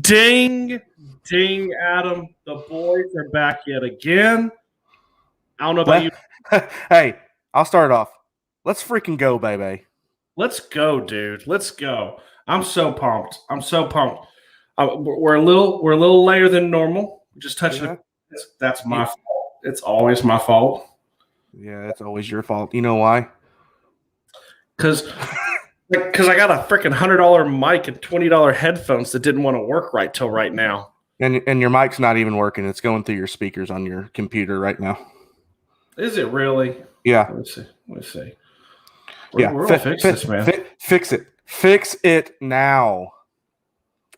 Ding, ding, Adam. The boys are back yet again. I don't know about you. Hey, I'll start off. Let's freaking go, baby. Let's go, dude. Let's go. I'm so pumped. We're a little later than normal. We're just touching. Yeah. That's my fault. It's always my fault. Yeah, it's always your fault. You know why? Because I got a freaking $100 mic and $20 headphones that didn't want to work right till right now. And your mic's not even working. It's going through your speakers on your computer right now. Is it really? Yeah. Let's see. We're gonna fix this, man. Fix it. Fix it now.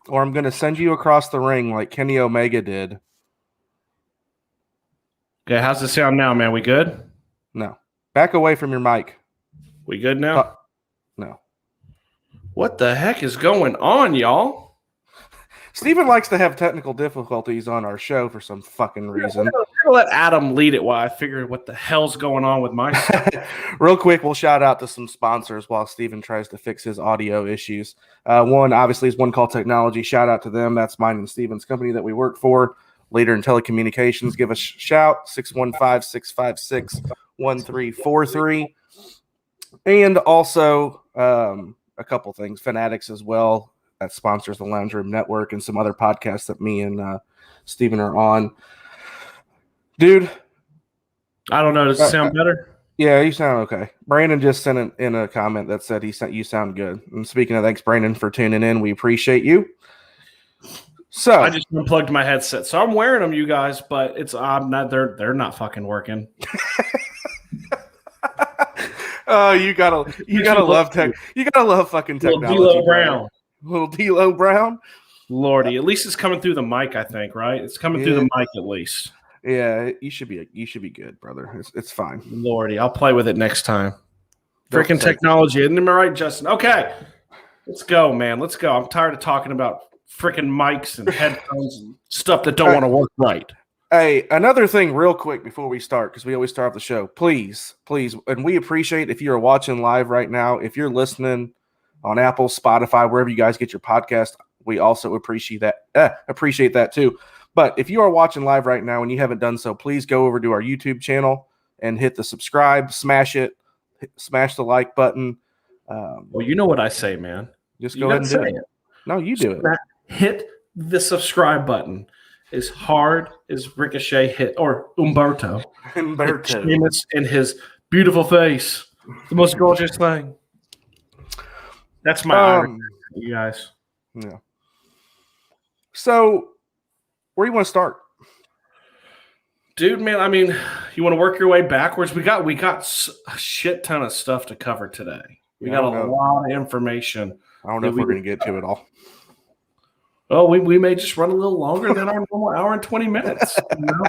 Or I'm gonna send you across the ring like Kenny Omega did. Okay, how's it sound now, man? We good? No. Back away from your mic. We good now? No. What the heck is going on, y'all? Steven likes to have technical difficulties on our show for some fucking reason. We're gonna let Adam lead it while I figure what the hell's going on with my stuff. Real quick, we'll shout out to some sponsors while Steven tries to fix his audio issues. One, obviously, is One Call Technology. Shout out to them. That's mine and Steven's company that we work for. Leader in telecommunications. Give us a shout, 615-656-1343. And also a couple things, Fanatics as well. That sponsors the Lounge Room Network and some other podcasts that me and Steven are on. Dude. I don't know. Does it sound better? Yeah, you sound okay. Brandon just sent in a comment that said you sound good. And speaking of, thanks, Brandon, for tuning in. We appreciate you. So I just unplugged my headset. So I'm wearing them, you guys, but they're not fucking working. Oh, you gotta love fucking technology. Little D-Lo Brown. Lordy, at least it's coming through the mic, I think, right? It's coming through the mic at least. Yeah, you should be good, brother. It's fine. Lordy, I'll play with it next time. Freaking technology, isn't it right, Justin? Okay, let's go, man. Let's go. I'm tired of talking about freaking mics and headphones and stuff that don't want to work right. Hey, another thing real quick before we start, because we always start off the show. Please, and we appreciate if you're watching live right now, if you're listening on Apple, Spotify, wherever you guys get your podcast, we also appreciate that too. But if you are watching live right now and you haven't done so, please go over to our YouTube channel and hit the subscribe, smash the like button. Well, you know what I say, man. Just go ahead and do it. No, you do it. Hit the subscribe button as hard as Ricochet hit, or Humberto. Sheamus in his beautiful face. The most gorgeous thing. That's my you guys. Yeah. So, where do you want to start? Dude, man, I mean, you want to work your way backwards? We got a shit ton of stuff to cover today. We got a lot of information. I don't know if we're going to get to it all. Oh, we may just run a little longer than our normal hour and 20 minutes. You know?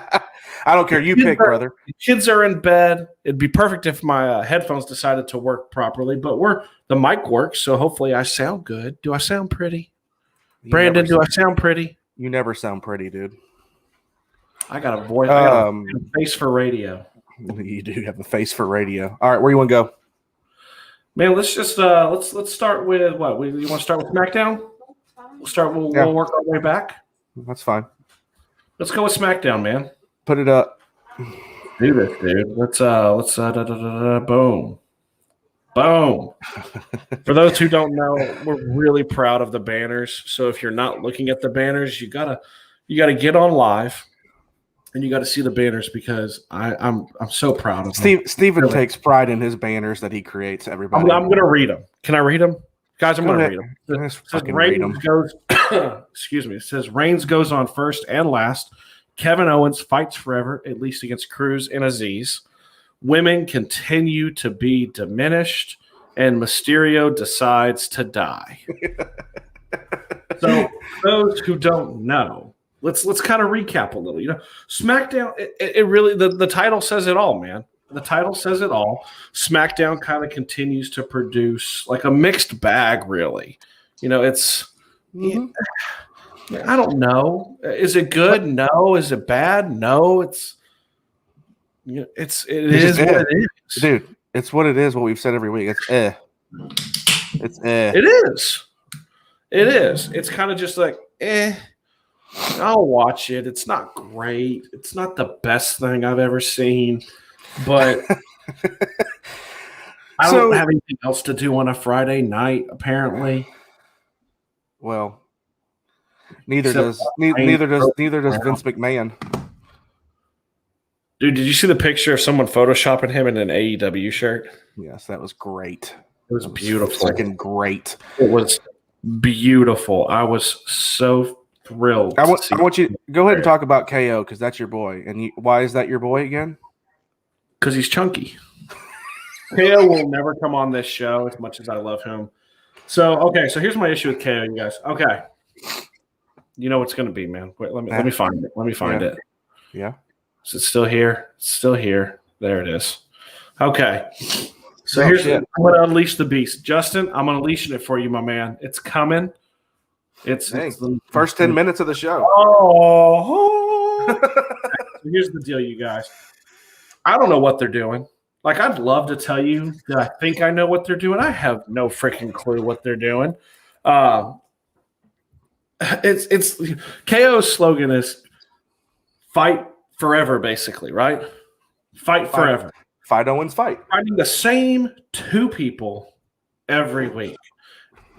I don't care. You pick, brother. The kids are in bed. It'd be perfect if my headphones decided to work properly, but the mic works, so hopefully I sound good. Do I sound pretty? Brandon, do I sound pretty? You never sound pretty, dude. I got a voice. I got a face for radio. You do have a face for radio. All right, where you want to go? Man, let's just let's start with what? You want to start with SmackDown? We'll work our way back. That's fine. Let's go with SmackDown, man. Put it up. Do this, dude. Let's boom. Boom. For those who don't know, we're really proud of the banners. So if you're not looking at the banners, you gotta get on live and you gotta see the banners because I'm so proud of them. Steven takes pride in his banners that he creates, everybody. I'm gonna read them. Can I read them? Guys, I'm going to read them. It says Reigns goes on first and last. Kevin Owens fights forever, at least against Cruz and Aziz. Women continue to be diminished, and Mysterio decides to die. So, those who don't know, let's kind of recap a little. You know, SmackDown. It really the title says it all, man. The title says it all. SmackDown kind of continues to produce like a mixed bag, really. You know, it's I don't know. Is it good? No. Is it bad? No. It is what it is, dude. It's what it is. What we've said every week. It's It's It is. It's kind of just like I'll watch it. It's not great. It's not the best thing I've ever seen, but I don't have anything else to do on a Friday night, apparently. Well, neither does Vince McMahon. Dude, did you see the picture of someone photoshopping him in an AEW shirt? Yes, that was great. It was beautiful. Freaking great. It was beautiful. I was so thrilled. I want you to go ahead and talk about KO because that's your boy. And why is that your boy again? Because he's chunky. KO will never come on this show as much as I love him. So here's my issue with KO, you guys. Okay. You know what's going to be, man. Wait, let me find it. Let me find it. Yeah. Is it still here? It's still here. There it is. Okay. So I'm going to unleash the beast. Justin, I'm unleashing it for you, my man. It's coming. It's the first 10 minutes of the show. Oh. So here's the deal, you guys. I don't know what they're doing. Like, I'd love to tell you that I think I know what they're doing. I have no freaking clue what they're doing. It's KO's slogan is fight forever, basically, right? Fight forever. Fight Owens fight. Fighting the same two people every week.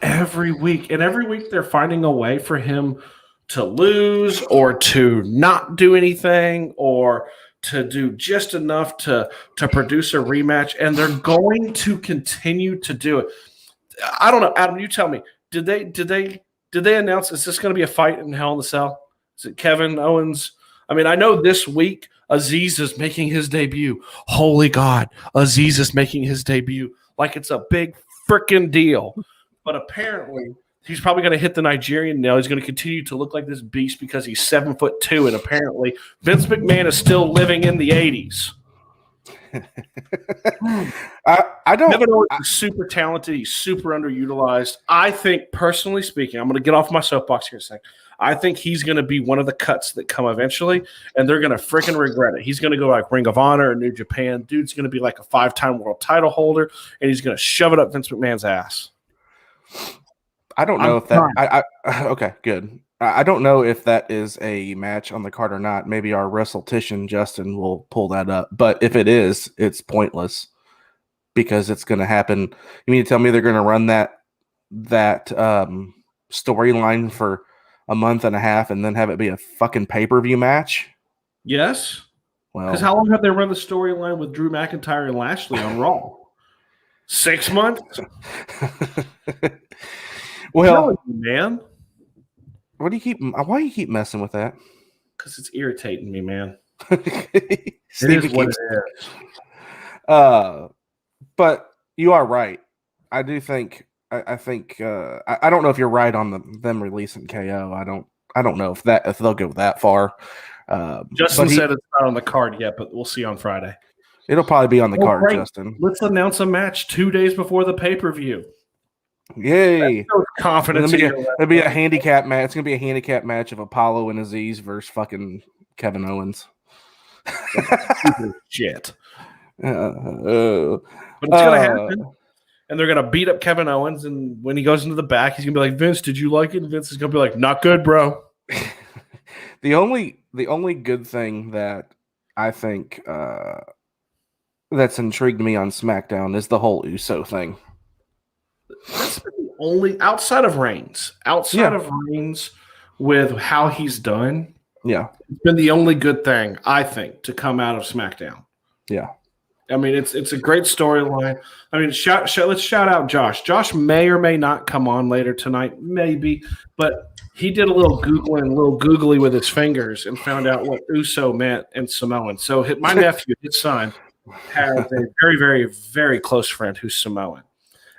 Every week. And every week they're finding a way for him to lose or to not do anything or to do just enough to produce a rematch. And they're going to continue to do it. I don't know. Adam, you tell me. Did they announce, is this going to be a fight in Hell in the Cell? Is it Kevin Owens? I mean, I know this week Aziz is making his debut. Holy God, Aziz is making his debut like it's a big freaking deal. But apparently, he's probably going to hit the Nigerian nail. He's going to continue to look like this beast because he's 7'2", and apparently Vince McMahon is still living in the 80s. I don't. Kevin Owens is super talented. He's super underutilized. I think, personally speaking, I'm going to get off my soapbox here in a second. I think he's going to be one of the cuts that come eventually, and they're going to freaking regret it. He's going to go like Ring of Honor or New Japan. Dude's going to be like a 5-time world title holder, and he's going to shove it up Vince McMahon's ass. I don't know if that. Okay, good. I don't know if that is a match on the card or not. Maybe our WrestleTician Justin will pull that up. But if it is, it's pointless because it's going to happen. You mean to tell me they're going to run that storyline for a month and a half and then have it be a fucking pay-per-view match? Yes. Well, because how long have they run the storyline with Drew McIntyre and Lashley on Raw? 6 months. Well, man. Why do you keep messing with that? Because it's irritating me, man. It is what it is. But you are right. I do think. I think. I don't know if you're right on them releasing KO. I don't know if they'll go that far. Justin said it's not on the card yet, but we'll see on Friday. It'll probably be on the card, right. Justin. Let's announce a match 2 days before the pay-per-view. Yay! So confidence. It'll be a handicap match. It's gonna be a handicap match of Apollo and Aziz versus fucking Kevin Owens. Shit. But it's gonna happen, and they're gonna beat up Kevin Owens. And when he goes into the back, he's gonna be like, "Vince, did you like it?" And Vince is gonna be like, "Not good, bro." The only good thing that I think that's intrigued me on SmackDown is the whole Uso thing. That's the only outside of Reigns with how he's done. Yeah, it's been the only good thing I think to come out of SmackDown. Yeah, I mean it's a great storyline. I mean, let's shout out Josh. Josh may or may not come on later tonight, maybe, but he did a little googling, a little googly with his fingers, and found out what Uso meant in Samoan. So my nephew, his son, has a very, very, very close friend who's Samoan.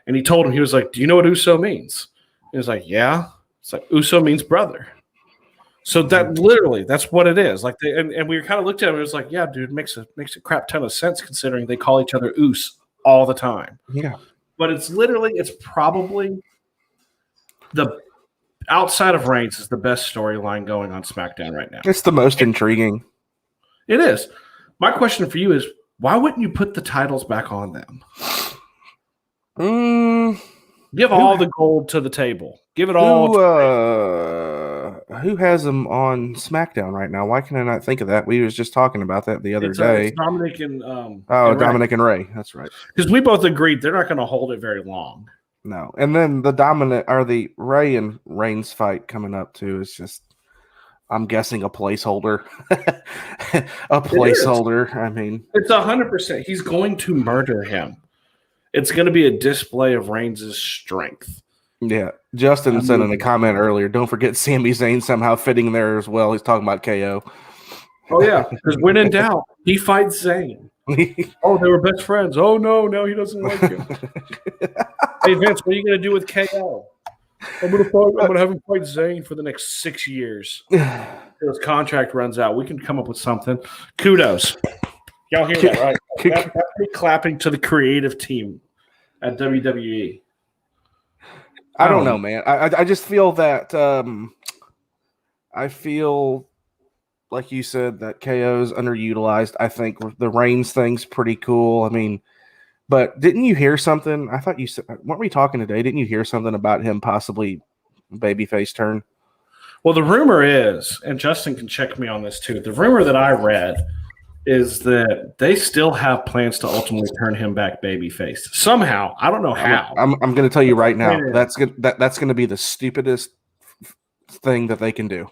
And he told him, he was like, "Do you know what Uso means?" He was like, "Yeah." It's like, Uso means brother. So that's what it is. Like, and we kind of looked at him and it was like, "Yeah, dude, makes a crap ton of sense considering they call each other Us all the time." Yeah. But it's probably the outside of Reigns is the best storyline going on SmackDown right now. It's the most intriguing. It is. My question for you is, why wouldn't you put the titles back on them? Give all the gold to the table. Give it all. who has him on SmackDown right now? Why can I not think of that? We was just talking about that the other day. It's Dominic and Dominic and Ray. That's right. Because we both agreed they're not going to hold it very long. No, and then the Ray and Reigns fight coming up too is just, I'm guessing, a placeholder. A placeholder. I mean, it's 100%. He's going to murder him. It's going to be a display of Reigns' strength. Yeah, Justin said in a comment earlier, don't forget Sami Zayn somehow fitting there as well. He's talking about KO. Oh, yeah, because when in doubt, he fights Zayn. Oh, they were best friends. Oh, no, now he doesn't like him. Hey, Vince, what are you going to do with KO? I'm going to have him fight Zayn for the next 6 years. His contract runs out. We can come up with something. Kudos. Y'all hear that, right? That's me clapping to the creative team at WWE. I don't know, man. I just feel that I feel like you said that KO is underutilized. I think the Reigns thing's pretty cool. I mean, but didn't you hear something? I thought you said, weren't we talking today? Didn't you hear something about him possibly babyface turn? Well, the rumor is, and Justin can check me on this too, the rumor that I read is that they still have plans to ultimately turn him back babyface. Somehow. I don't know how. I'm going to tell you right now, that's going to be the stupidest thing that they can do.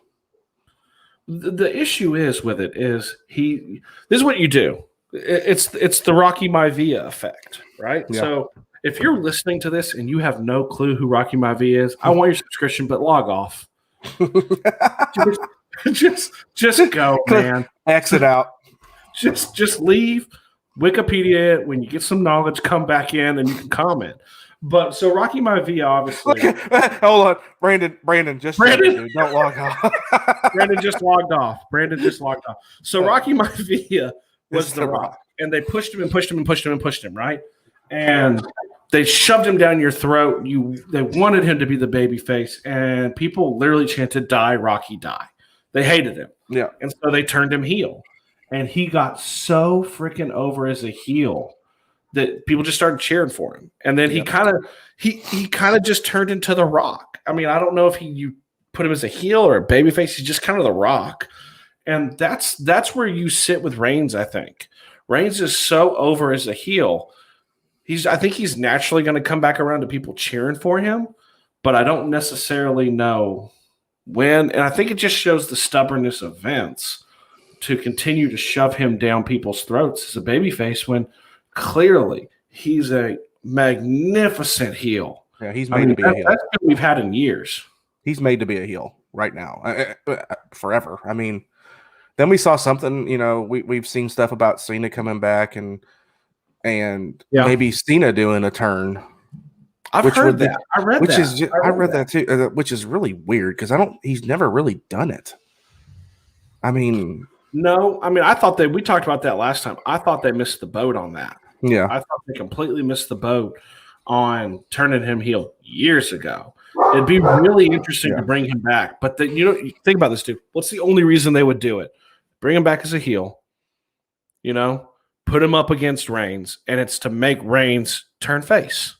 The issue is with it is this is what you do. It's the Rocky Maivia effect, right? Yeah. So if you're listening to this and you have no clue who Rocky Maivia is, I want your subscription, but log off. just go, man. Exit out. Just leave. Wikipedia it. When you get some knowledge, come back in and you can comment. But so Rocky Maivia, obviously. Hold on, Brandon, dude, don't log off. Brandon just logged off. So Rocky Maivia was the Rock, and they pushed him and pushed him and pushed him and pushed him, right? And they shoved him down your throat. They wanted him to be the baby face, and people literally chanted, "Die, Rocky, die." They hated him. Yeah. And so they turned him heel. And he got so freaking over as a heel that people just started cheering for him. And then he kind of just turned into The Rock. I mean, I don't know if you put him as a heel or a babyface. He's just kind of The Rock. And that's where you sit with Reigns, I think. Reigns is so over as a heel. I think he's naturally going to come back around to people cheering for him, but I don't necessarily know when. And I think it just shows the stubbornness of Vince to continue to shove him down people's throats as a babyface when clearly he's a magnificent heel. Yeah, he's made to be a heel. That's what we've had in years. He's made to be a heel right now, forever. I mean, then we saw something, we've seen stuff about Cena coming back and maybe Cena doing a turn. I've heard that. I read that too, which is really weird because he's never really done it. I mean, no, I thought we talked about that last time. I thought they missed the boat on that. Yeah. I thought they completely missed the boat on turning him heel years ago. It'd be really interesting to bring him back. But think about this, dude. What's the only reason they would do it? Bring him back as a heel, put him up against Reigns, and it's to make Reigns turn face.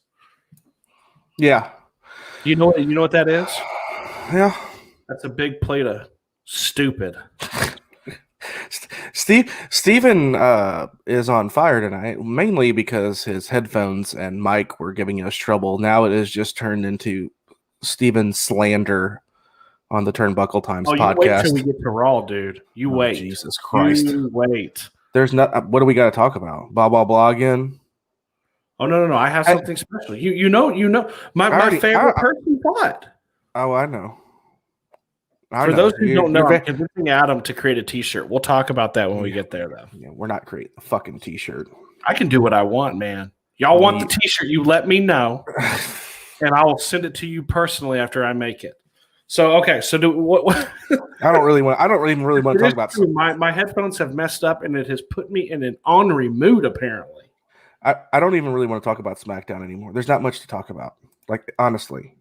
Yeah. You know what that is? Yeah. That's a big plate of stupid. Steven is on fire tonight, mainly because his headphones and mic were giving us trouble. Now it has just turned into Steven slander on the Turnbuckle Times podcast. Wait till we get to Raw, dude. You wait. Jesus Christ. You wait. There's not. What do we got to talk about? Blah blah blah again. Oh no! I have something special. You know. My favorite person fought. Oh, I know. For those who don't know, I'm convincing Adam to create a T-shirt. We'll talk about that when we get there, though. Yeah, we're not creating a fucking T-shirt. I can do what I want, man. Y'all want the T-shirt? You let me know, and I will send it to you personally after I make it. So okay, so what? I don't really want to talk about. My headphones have messed up, and it has put me in an ornery mood. Apparently, I don't even really want to talk about SmackDown anymore. There's not much to talk about. Like honestly.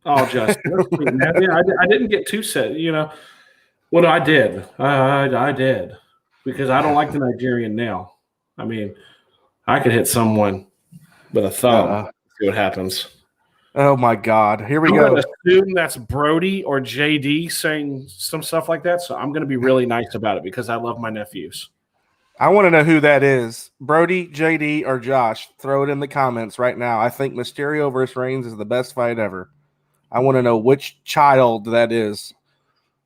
Oh, Justin, man. Yeah, I didn't get too set. What I did. I did because I don't like the Nigerian nail. I mean, I could hit someone with a thumb. See what happens. Oh my God! Here we I'm go. going to assume that's Brody or JD saying some stuff like that. So I'm going to be really nice about it because I love my nephews. I want to know who that is. Brody, JD, or Josh. Throw it in the comments right now. I think Mysterio versus Reigns is the best fight ever. I want to know which child that is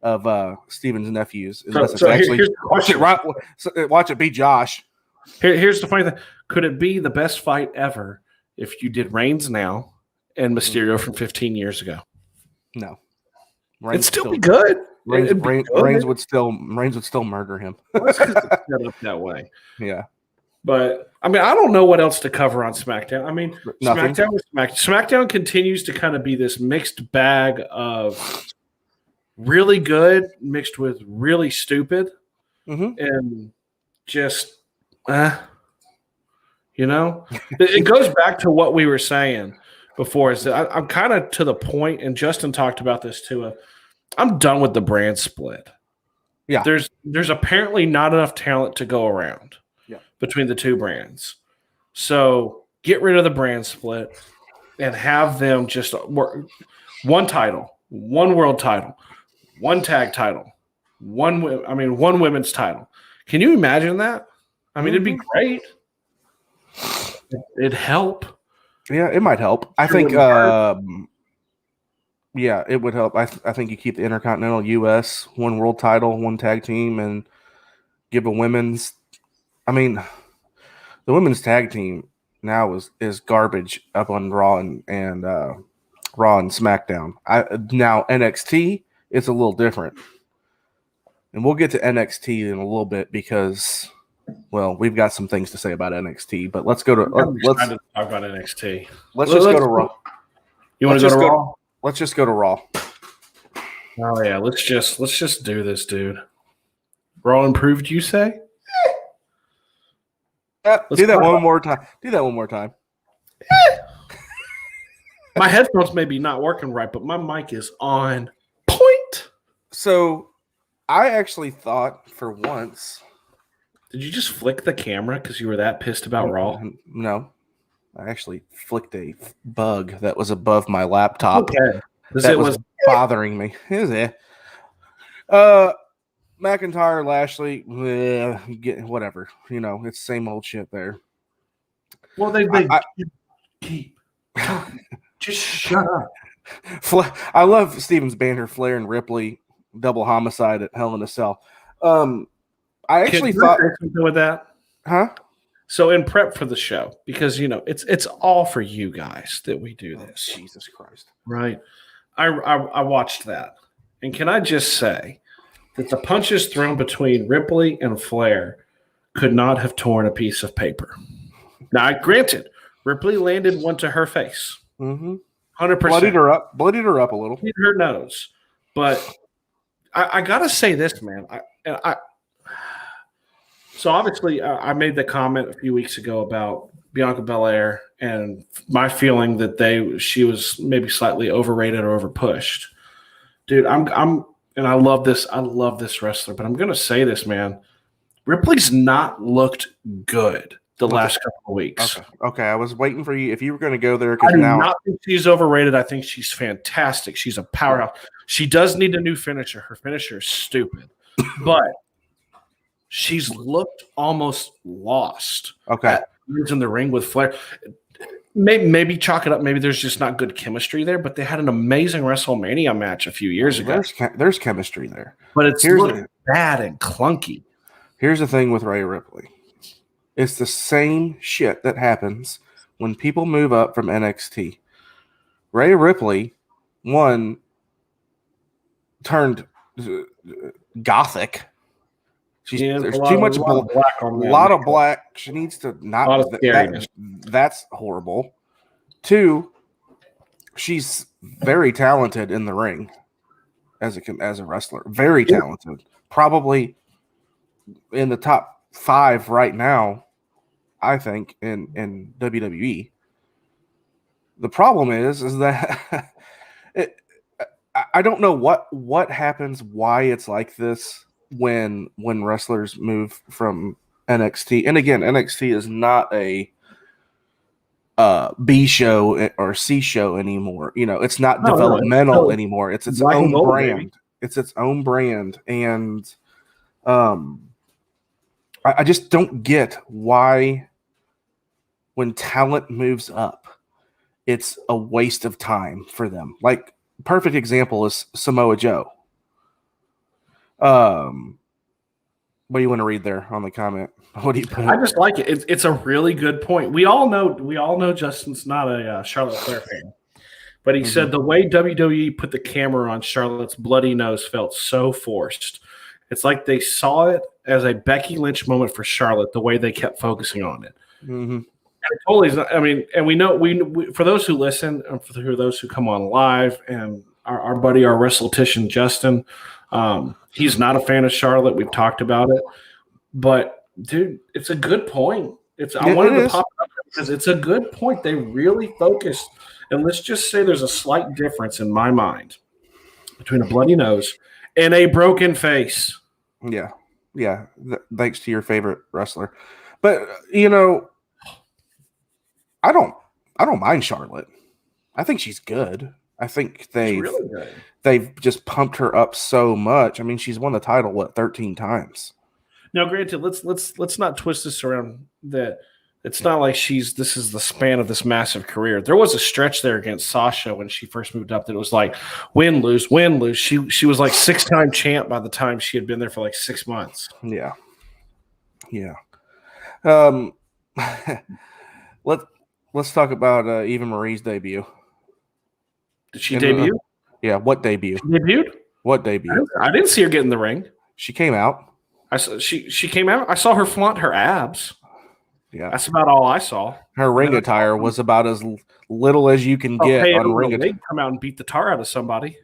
of Steven's nephews. Unless it's actually here's the question. Watch it be Josh. Here's the funny thing. Could it be the best fight ever if you did Reigns now and Mysterio from 15 years ago? No. It'd still be good. Reigns would still murder him. That's because it's set up that way. Yeah. But I mean, I don't know what else to cover on SmackDown. I mean, Nothing. SmackDown continues to kind of be this mixed bag of really good mixed with really stupid, and just, it goes back to what we were saying before. Is that I'm kind of to the point, and Justin talked about this too. I'm done with the brand split. Yeah, there's apparently not enough talent to go around. Between the two brands. So get rid of the brand split and have them just work one title, one world title, one tag title, one women's title. Can you imagine that? I mean, it'd be great. It'd help. Yeah, it might help. I think it would help. I think you keep the Intercontinental US, one world title, one tag team, and give a women's. I mean, the women's tag team now is garbage up on Raw and SmackDown. Now NXT is a little different, and we'll get to NXT in a little bit because, well, we've got some things to say about NXT. But let's go to let's talk about NXT. Let's just go to Raw. You want to go to Raw? Let's just go to Raw. Oh yeah, let's just do this, dude. Raw improved, you say? Do that one more time. Do that one more time. My headphones may be not working right, but my mic is on point. So I actually thought for once. Did you just flick the camera because you were that pissed about Raw? No. I actually flicked a bug that was above my laptop. Okay. That was bothering me. Is it? McIntyre, Lashley, whatever. It's same old shit there. Well, they keep talking. Just shut up. I love Steven's banner, Flair and Ripley, double homicide at Hell in a Cell. I actually thought something with that. Huh? So in prep for the show, because it's all for you guys that we do this. Jesus Christ. Right. I watched that. And can I just say that the punches thrown between Ripley and Flair could not have torn a piece of paper. Now, granted, Ripley landed one to her face. 100%. Bloodied her up a little. Hit her nose. But I got to say this, man. So obviously, I made the comment a few weeks ago about Bianca Belair and my feeling that she was maybe slightly overrated or overpushed. Dude, and I love this. I love this wrestler, but I'm going to say this, man. Ripley's not looked good the last couple of weeks. Okay. I was waiting for you if you were going to go there. I do not think she's overrated. I think she's fantastic. She's a powerhouse. She does need a new finisher. Her finisher is stupid, but she's looked almost lost. Okay. In the ring with Flair. Maybe chalk it up. Maybe there's just not good chemistry there, but they had an amazing WrestleMania match a few years ago. There's chemistry there. But it's bad and clunky. Here's the thing with Rhea Ripley. It's the same shit that happens when people move up from NXT. Rhea Ripley, turned gothic. There's too much black on that. A lot of black. She needs to not. A lot of that's horrible. 2, she's very talented in the ring as a wrestler. Very talented. Probably in the top 5 right now, I think, in WWE. The problem is that I don't know what happens, why it's like this. When wrestlers move from NXT, and again, NXT is not B show or C show anymore. It's not No, developmental it's anymore. It's its black and own gold, brand. baby. It's its own brand, and I just don't get why when talent moves up, it's a waste of time for them. Like, perfect example is Samoa Joe. What do you want to read there on the comment? What do you put? I just like it. It's a really good point. We all know Justin's not a Charlotte Flair fan, but he said the way WWE put the camera on Charlotte's bloody nose felt so forced. It's like they saw it as a Becky Lynch moment for Charlotte, the way they kept focusing on it. Mm-hmm. And totally, I mean, and we know we for those who listen, and for those who come on live, and our buddy, our wrestletician Justin, he's not a fan of Charlotte. We've talked about it, but dude, it's a good point. I wanted to pop it up because it's a good point. They really focused, and let's just say there's a slight difference in my mind between a bloody nose and a broken face. Yeah. Thanks to your favorite wrestler, but I don't mind Charlotte. I think she's good. I think they've just pumped her up so much. I mean, she's won the title 13 times. Now, granted, let's not twist this around. That it's not like this is the span of this massive career. There was a stretch there against Sasha when she first moved up that it was like win, lose, win, lose. She was like 6-time champ by the time she had been there for like 6 months. Yeah. Let's talk about Eva Marie's debut. Did she debut? Yeah, what debut? She debuted? What debut? I didn't see her get in the ring. She came out. She came out. I saw her flaunt her abs. Yeah, that's about all I saw. Her ring attire was about as little as you can get on ring attire. Come out and beat the tar out of somebody.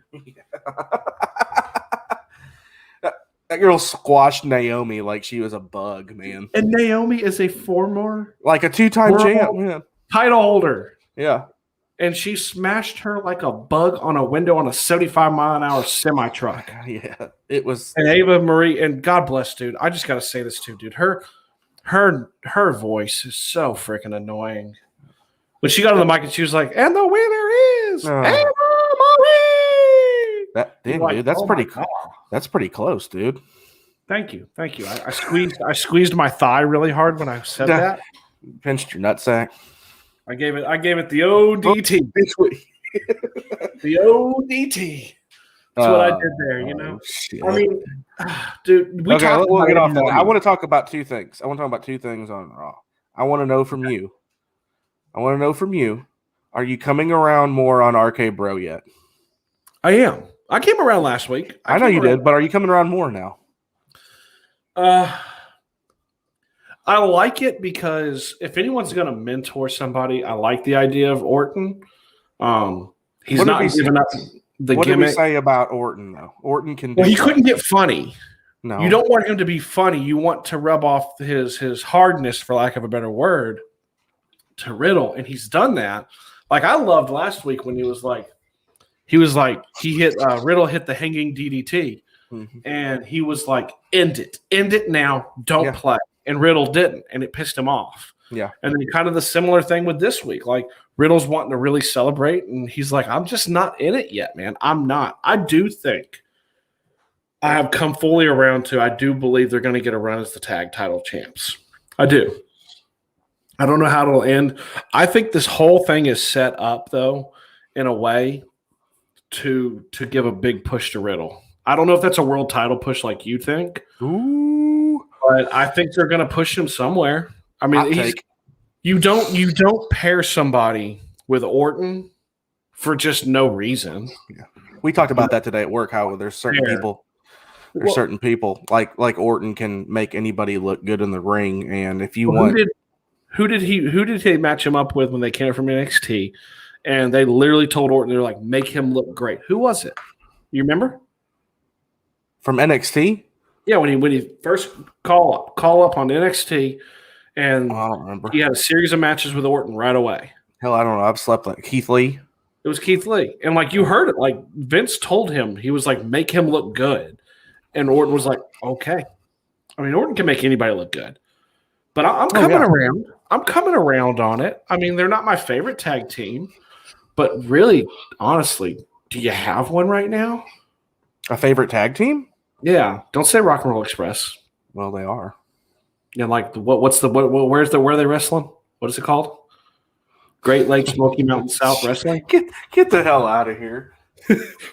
That girl squashed Naomi like she was a bug, man. And Naomi is a former, like a 2-time champ, man. Title holder. Yeah. And she smashed her like a bug on a window on a 75-mile-an-hour semi-truck. Yeah, it was. And Eva Marie, and God bless, dude. I just got to say this too, dude. Her voice is so freaking annoying. When she got on the mic and she was like, "And the winner is Eva Marie." Dude, that's pretty. That's pretty close, dude. Thank you. I squeezed my thigh really hard when I said that. Pinched your nutsack. I gave it the ODT. The ODT. That's what I did there, Shit. I mean, dude, we'll get off that. I want to talk about two things. on Raw. I want to know from you. Are you coming around more on RK Bro yet? I am. I came around last week. I know you did, but are you coming around more now? I like it because if anyone's going to mentor somebody, I like the idea of Orton. He's not giving up the gimmick. What did we say about Orton, though? Orton can. Well, he couldn't get funny. No, you don't want him to be funny. You want to rub off his hardness, for lack of a better word, to Riddle, and he's done that. Like I loved last week when he hit Riddle hit the hanging DDT, and he was like, end it now, don't play. And Riddle didn't, and it pissed him off. Yeah. And then kind of the similar thing with this week. Like Riddle's wanting to really celebrate, and he's like, I'm just not in it yet, man. I'm not. I do think I have come fully around to I do believe they're going to get a run as the tag title champs. I do. I don't know how it'll end. I think this whole thing is set up, though, in a way to give a big push to Riddle. I don't know if that's a world title push like you think. Ooh. But I think they're going to push him somewhere. I mean, you don't pair somebody with Orton for just no reason. Yeah. We talked about that today at work. How there's certain people like Orton can make anybody look good in the ring, and if you want, who did he match him up with when they came from NXT? And they literally told Orton, they're like, make him look great. Who was it? You remember? From NXT? Yeah, when he first call up on NXT, and I don't remember. He had a series of matches with Orton right away. Hell, I don't know. I've slept like Keith Lee. It was Keith Lee, and like you heard it, like Vince told him, he was like, make him look good, and Orton was like, okay. I mean, Orton can make anybody look good, but I'm coming around. I'm coming around on it. I mean, they're not my favorite tag team, but really, honestly, do you have one right now? A favorite tag team? Yeah. Don't say Rock and Roll Express. Well, they are. Yeah, like where's where are they wrestling? What is it called? Great Lakes Smoky Mountain South Wrestling. Get the hell out of here.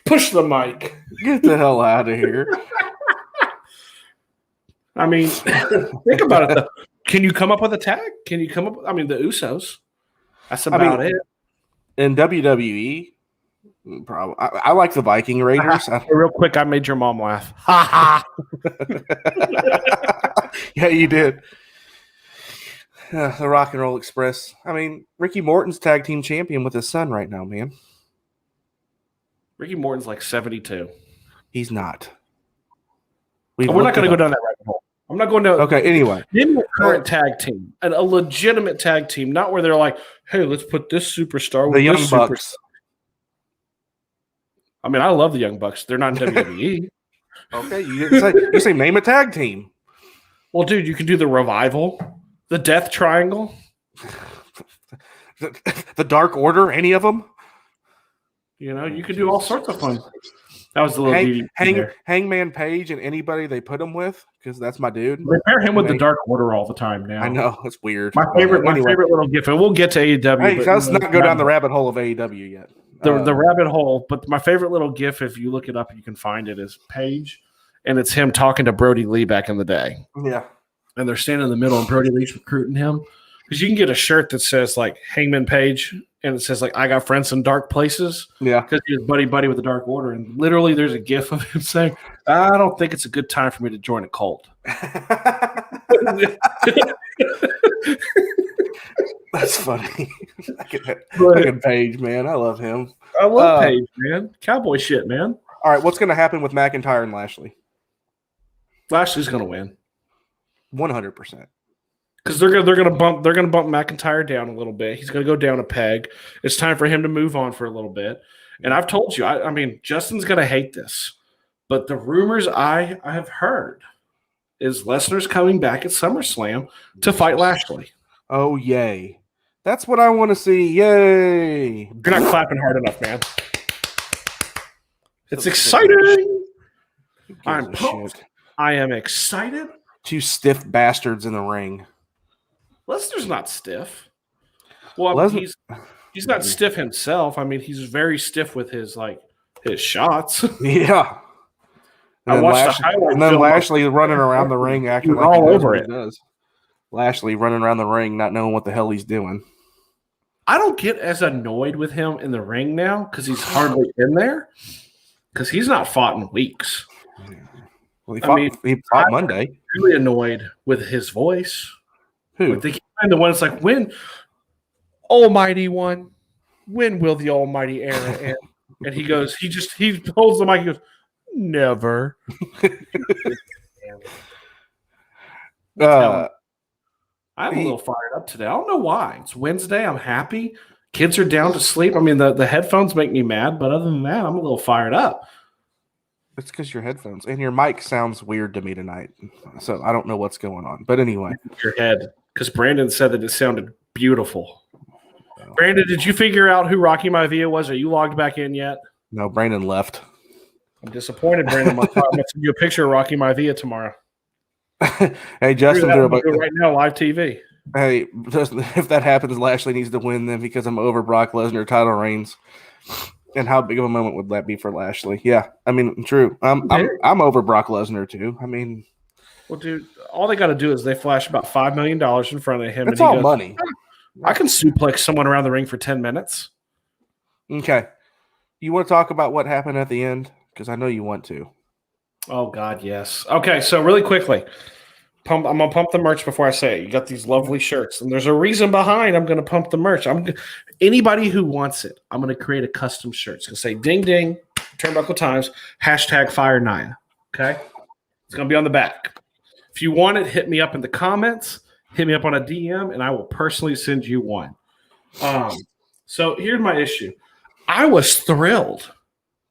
Push the mic. Get the hell out of here. I mean, think about it. Though. Can you come up with a tag? Can you come up? I mean, the Usos. That's about it. In WWE, probably. I like the Viking Raiders. Real quick, I made your mom laugh. Ha ha. Yeah, you did. The Rock and Roll Express. I mean, Ricky Morton's tag team champion with his son right now, man. Ricky Morton's like 72. He's not. We're not going to go down that rabbit hole. I'm not going to. Okay, anyway. In the current tag team, a legitimate tag team, not where they're like, hey, let's put this superstar with the Young this Bucks. I mean, I love the Young Bucks. They're not in WWE. Okay, you didn't say. You say name a tag team. Well, dude, you can do the Revival, the Death Triangle, the Dark Order. Any of them? You know, you could do all sorts of fun. That was the little Hangman Page and anybody they put him with, because that's my dude. They pair him with the Dark Order all the time now. I know, it's weird. My favorite little gif, and we'll get to AEW. Hey, let's not go down the rabbit hole of AEW yet. The rabbit hole, but my favorite little gif, if you look it up, you can find it, is Page, and it's him talking to Brody Lee back in the day. Yeah. And they're standing in the middle, and Brody Lee's recruiting him. Because you can get a shirt that says, like, Hangman Page, and it says, like, I got friends in dark places. Yeah. Because he's buddy with the Dark Order. And literally there's a gif of him saying, I don't think it's a good time for me to join a cult. That's funny. Fucking Page, man. I love him. I love Page, man. Cowboy shit, man. All right, what's going to happen with McIntyre and Lashley? Lashley's going to win. 100%. Because they're gonna bump McIntyre down a little bit. He's gonna go down a peg. It's time for him to move on for a little bit. And I've told you, I mean, Justin's gonna hate this, but the rumors I have heard is Lesnar's coming back at SummerSlam to fight Lashley. Oh yay! That's what I want to see. Yay! You're not clapping hard enough, man. It's exciting. I'm pumped. I am excited. Two stiff bastards in the ring. Lesnar's not stiff. Well, he's not stiff himself. I mean, he's very stiff with his shots. Yeah. I watched the highlight. And then Lashley running around the ring acting like all over it. Does. Lashley running around the ring, not knowing what the hell he's doing. I don't get as annoyed with him in the ring now because he's hardly in there. Because he's not fought in weeks. Well, he fought Monday. I'm really annoyed with his voice. Who? They keep the one that's like, when, Almighty One, when will the Almighty era end? And he goes, he holds the mic, he goes, never. I'm a little fired up today. I don't know why. It's Wednesday. I'm happy. Kids are down to sleep. I mean, the headphones make me mad, but other than that, I'm a little fired up. It's because your headphones and your mic sounds weird to me tonight. So I don't know what's going on. But anyway. Your head. Because Brandon said that it sounded beautiful. Oh. Brandon, did you figure out who Rocky Maivia was? Are you logged back in yet? No, Brandon left. I'm disappointed, Brandon. I'm going to send you a picture of Rocky Maivia tomorrow. Hey, Justin, do it right now, live TV. Hey, Justin, if that happens, Lashley needs to win then because I'm over Brock Lesnar title reigns. And how big of a moment would that be for Lashley? Yeah, I mean, true. I'm over Brock Lesnar too. I mean, well, dude, all they got to do is they flash about $5 million in front of him. That's all money. I can suplex someone around the ring for 10 minutes. Okay, you want to talk about what happened at the end? Because I know you want to. Oh God, yes. Okay, so really quickly, I'm gonna pump the merch before I say it. You got these lovely shirts, and there's a reason behind. I'm gonna pump the merch. Anybody who wants it, I'm gonna create a custom shirt. It's gonna say "Ding Ding, Turnbuckle Times #Fire Nia." Okay, it's gonna be on the back. If you want it, hit me up in the comments. Hit me up on a DM, and I will personally send you one. So here's my issue. I was thrilled.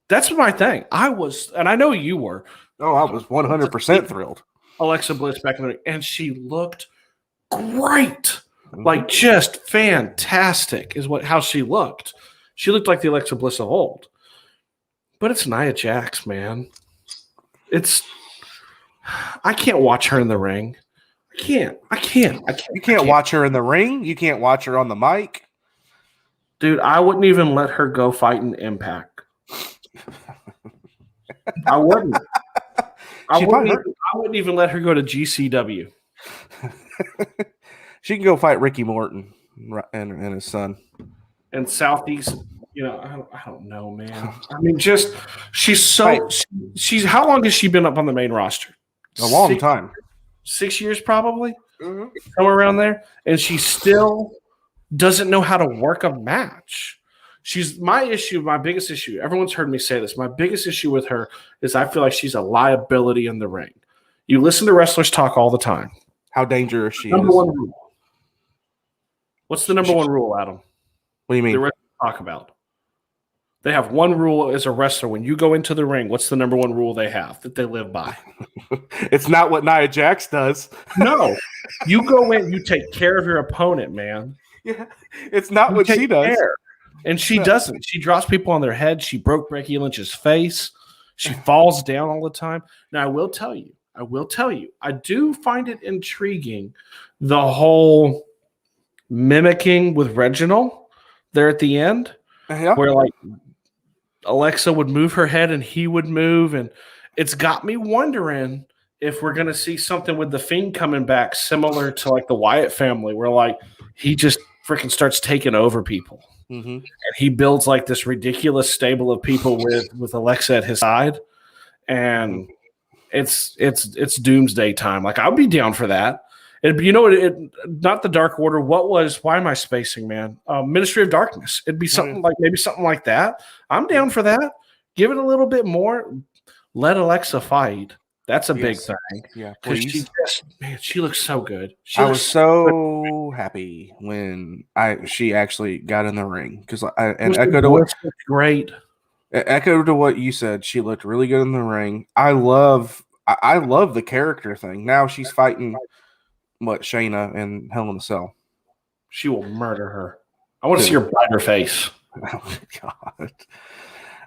That's my thing. I was, and I know you were. Oh, I was 100% thrilled. Alexa Bliss back in the ring, and she looked great. Like, just fantastic is how she looked. She looked like the Alexa Bliss of old. But it's Nia Jax, man. I can't watch her in the ring. I can't. You can't watch her in the ring. You can't watch her on the mic. Dude, I wouldn't even let her go fight in Impact. I wouldn't. I wouldn't even let her go to GCW. She can go fight Ricky Morton and his son. And Southeast, I don't know, man. I mean, she's how long has she been up on the main roster? A long time. 6 years, probably. Mm-hmm. Somewhere around there. And she still doesn't know how to work a match. My biggest issue, everyone's heard me say this, my biggest issue with her is I feel like she's a liability in the ring. You listen to wrestlers talk all the time. How dangerous she number is. One rule. What's the number one rule, Adam? What do you mean? The wrestlers talk about. They have one rule as a wrestler. When you go into the ring, what's the number one rule they have that they live by? It's not what Nia Jax does. No. You go in, you take care of your opponent, man. Yeah. It's not what she does. And she doesn't. She drops people on their head. She broke Becky Lynch's face. She falls down all the time. Now, I will tell you, I do find it intriguing, the whole mimicking with Reginald there at the end, where like Alexa would move her head and he would move. And it's got me wondering if we're going to see something with the Fiend coming back similar to like the Wyatt family, where like he just freaking starts taking over people. Mm-hmm. And he builds like this ridiculous stable of people with Alexa at his side. And it's doomsday time. Like, I'll be down for that. Not the Dark Order. Why am I spacing, man? Ministry of Darkness. It'd be something like that. I'm down for that. Give it a little bit more. Let Alexa fight. That's a big thing. Yeah, because she looks so good. I was so happy when she actually got in the ring because echo to what you said. She looked really good in the ring. I love the character thing. Now she's fighting Shayna in Hell in a Cell. She will murder her. I want to see her bite her face. Oh my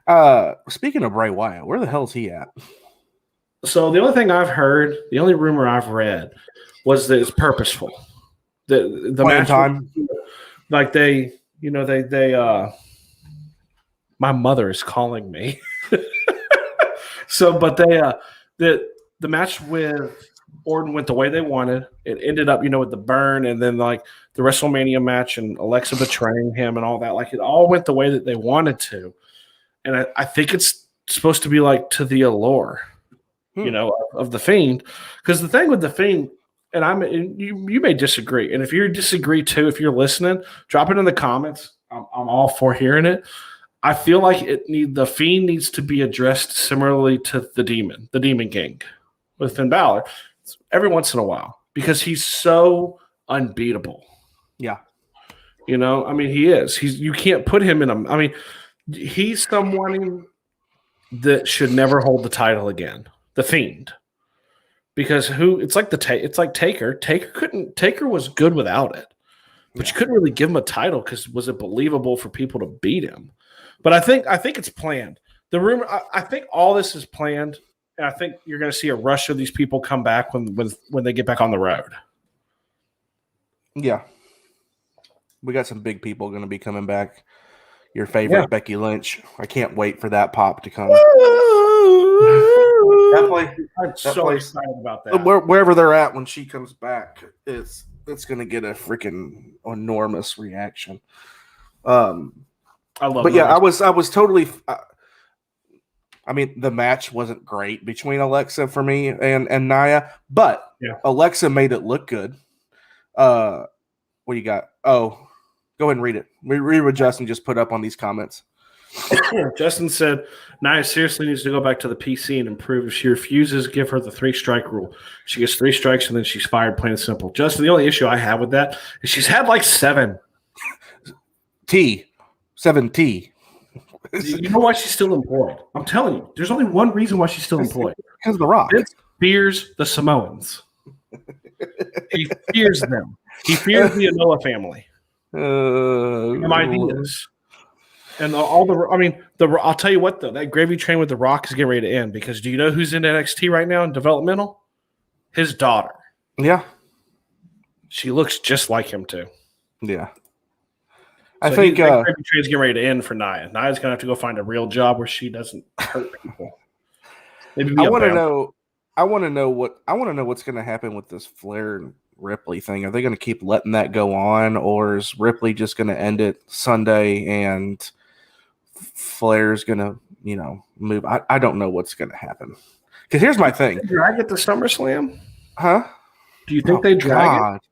God. Speaking of Bray Wyatt, where the hell is he at? So the only thing I've heard, the only rumor I've read, was that it's purposeful. The match time, like they my mother is calling me. But the match with Orton went the way they wanted. It ended up, with the burn and then like the WrestleMania match and Alexa betraying him and all that. Like, it all went the way that they wanted to. And I think it's supposed to be like to the allure, of the Fiend. Because the thing with the Fiend, and you may disagree. And if you disagree too, if you're listening, drop it in the comments. I'm all for hearing it. I feel like the Fiend needs to be addressed similarly to the Demon King with Finn Balor every once in a while, because he's so unbeatable. Yeah. He is. You can't put him in he's someone that should never hold the title again. The Fiend. Because it's like Taker. Taker was good without it. But you couldn't really give him a title because was it believable for people to beat him? But I think it's planned. The rumor, I think all this is planned, and I think you're going to see a rush of these people come back when they get back on the road. Yeah, we got some big people going to be coming back. Your favorite Becky Lynch. I can't wait for that pop to come. I'm so excited about that. Wherever they're at when she comes back, it's going to get a freaking enormous reaction. I love. But yeah, I was totally. The match wasn't great between Alexa for me and Nia, but Alexa made it look good. What do you got? Oh, go ahead and read it. Read what Justin just put up on these comments. Justin said, Nia seriously needs to go back to the PC and improve. If she refuses, give her the 3-strike rule. She gets 3 strikes and then she's fired, plain and simple. Justin, the only issue I have with that is she's had like 7. 7T. You know why she's still employed? I'm telling you, there's only one reason why she's still employed. Because of The Rock. Vince fears the Samoans. He fears them. He fears the Anoa family. Ideas. And I'll tell you what, though, that gravy train with The Rock is getting ready to end because do you know who's in NXT right now in developmental? His daughter. Yeah. She looks just like him, too. Yeah. So I think that gravy train's getting ready to end for Nia. Nia's going to have to go find a real job where she doesn't hurt people. Maybe I want to know what's going to happen with this Flair and Ripley thing. Are they going to keep letting that go on, or is Ripley just going to end it Sunday and Flair's going to, move? I don't know what's going to happen. Because here's my thing. Drag it to SummerSlam? Huh? Do you think they drag it?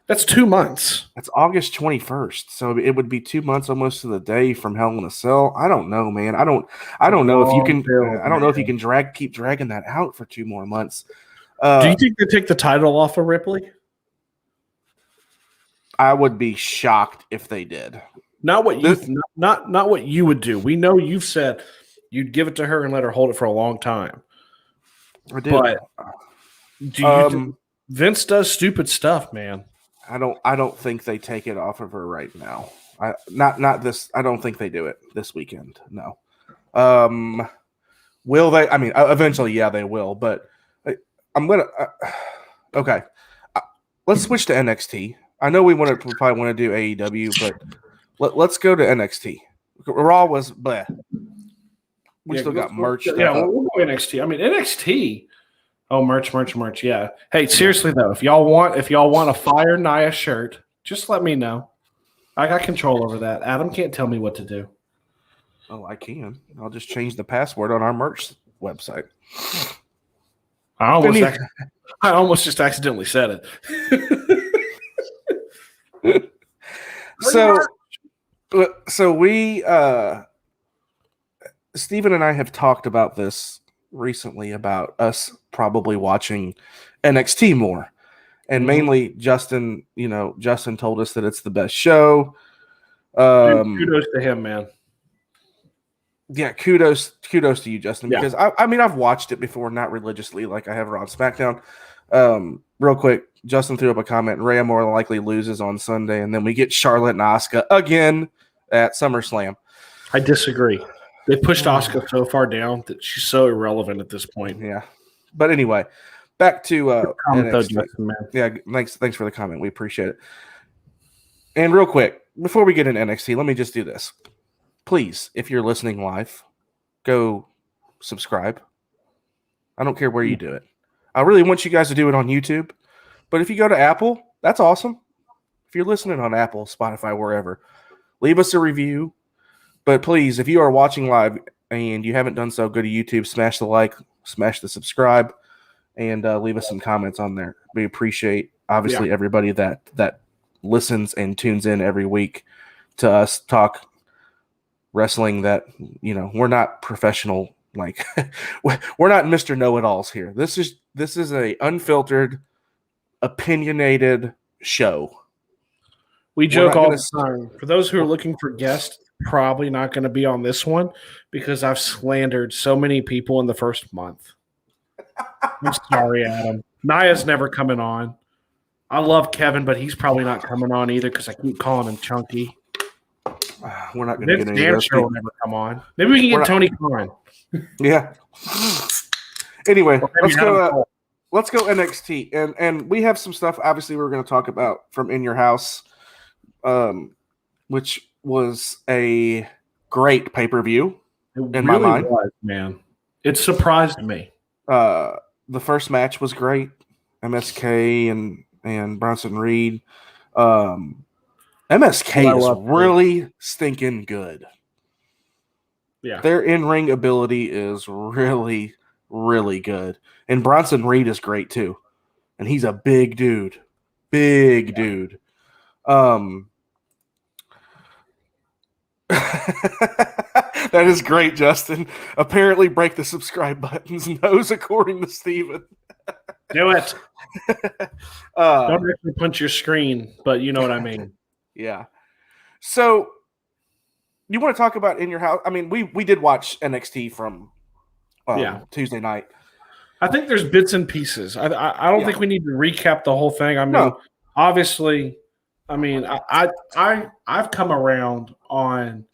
That's 2 months. That's August 21st. So it would be 2 months almost to the day from Hell in a Cell. I don't know, man. I don't know if you can. I don't know if you can keep dragging that out for 2 more months. Do you think they take the title off of Ripley? I would be shocked if they did. Not what you would do. We know you've said you'd give it to her and let her hold it for a long time. I did. But do you think Vince does stupid stuff, man? I don't think they take it off of her right now. Not this. I don't think they do it this weekend. No. Will they? I mean, eventually, yeah, they will. But I'm gonna. Okay, let's switch to NXT. I know we probably want to do AEW, but let's go to NXT. Raw was bleh. We still got merch. Yeah, we'll go NXT. I mean, NXT. Oh, merch. Yeah. Hey, seriously though, if y'all want a Fire Nia shirt, just let me know. I got control over that. Adam can't tell me what to do. Oh, I can. I'll just change the password on our merch website. I almost just accidentally said it. So we Steven and I have talked about this recently about us probably watching NXT more. And mainly Justin told us that it's the best show. Kudos to him, man. Yeah, kudos to you, Justin, because I've watched it before, not religiously like I have her on SmackDown. Real quick, Justin threw up a comment. Rhea more than likely loses on Sunday, and then we get Charlotte and Asuka again at SummerSlam. I disagree. They pushed Asuka so far down that she's so irrelevant at this point. Yeah, but anyway, back to NXT. Justin, man. Yeah, thanks for the comment. We appreciate it. And real quick, before we get into NXT, let me just do this. Please, if you're listening live, go subscribe. I don't care where you do it. I really want you guys to do it on YouTube. But if you go to Apple, that's awesome. If you're listening on Apple, Spotify, wherever, leave us a review. But please, if you are watching live and you haven't done so, go to YouTube, smash the like, smash the subscribe, and leave us some comments on there. We appreciate, obviously, everybody that listens and tunes in every week to us talk wrestling that, we're not professional. Like, we're not Mr. Know-It-Alls here. This is a unfiltered, opinionated show. We joke all the time. For those who are looking for guests, probably not going to be on this one because I've slandered so many people in the first month. I'm sorry, Adam. Nia's never coming on. I love Kevin, but he's probably not coming on either because I keep calling him Chunky. We're not going to get any of those. Will never come on. Maybe we can get Tony Khan. Yeah. Anyway, let's go NXT, and we have some stuff. Obviously, we're going to talk about from In Your House, which was a great pay-per-view in my mind. Was, man. It surprised me. The first match was great. MSK and Bronson Reed. MSK is really stinking good. Yeah. Their in-ring ability is really, really good. And Bronson Reed is great too. And he's a big dude. Big dude. That is great, Justin. Apparently break the subscribe buttons knows according to Steven. Do it. Don't actually punch your screen, but you know what I mean. Yeah. So you want to talk about In Your House? I mean, we did watch NXT from Tuesday night. I think there's bits and pieces. I don't think we need to recap the whole thing. I mean, obviously, I mean, I've come around on.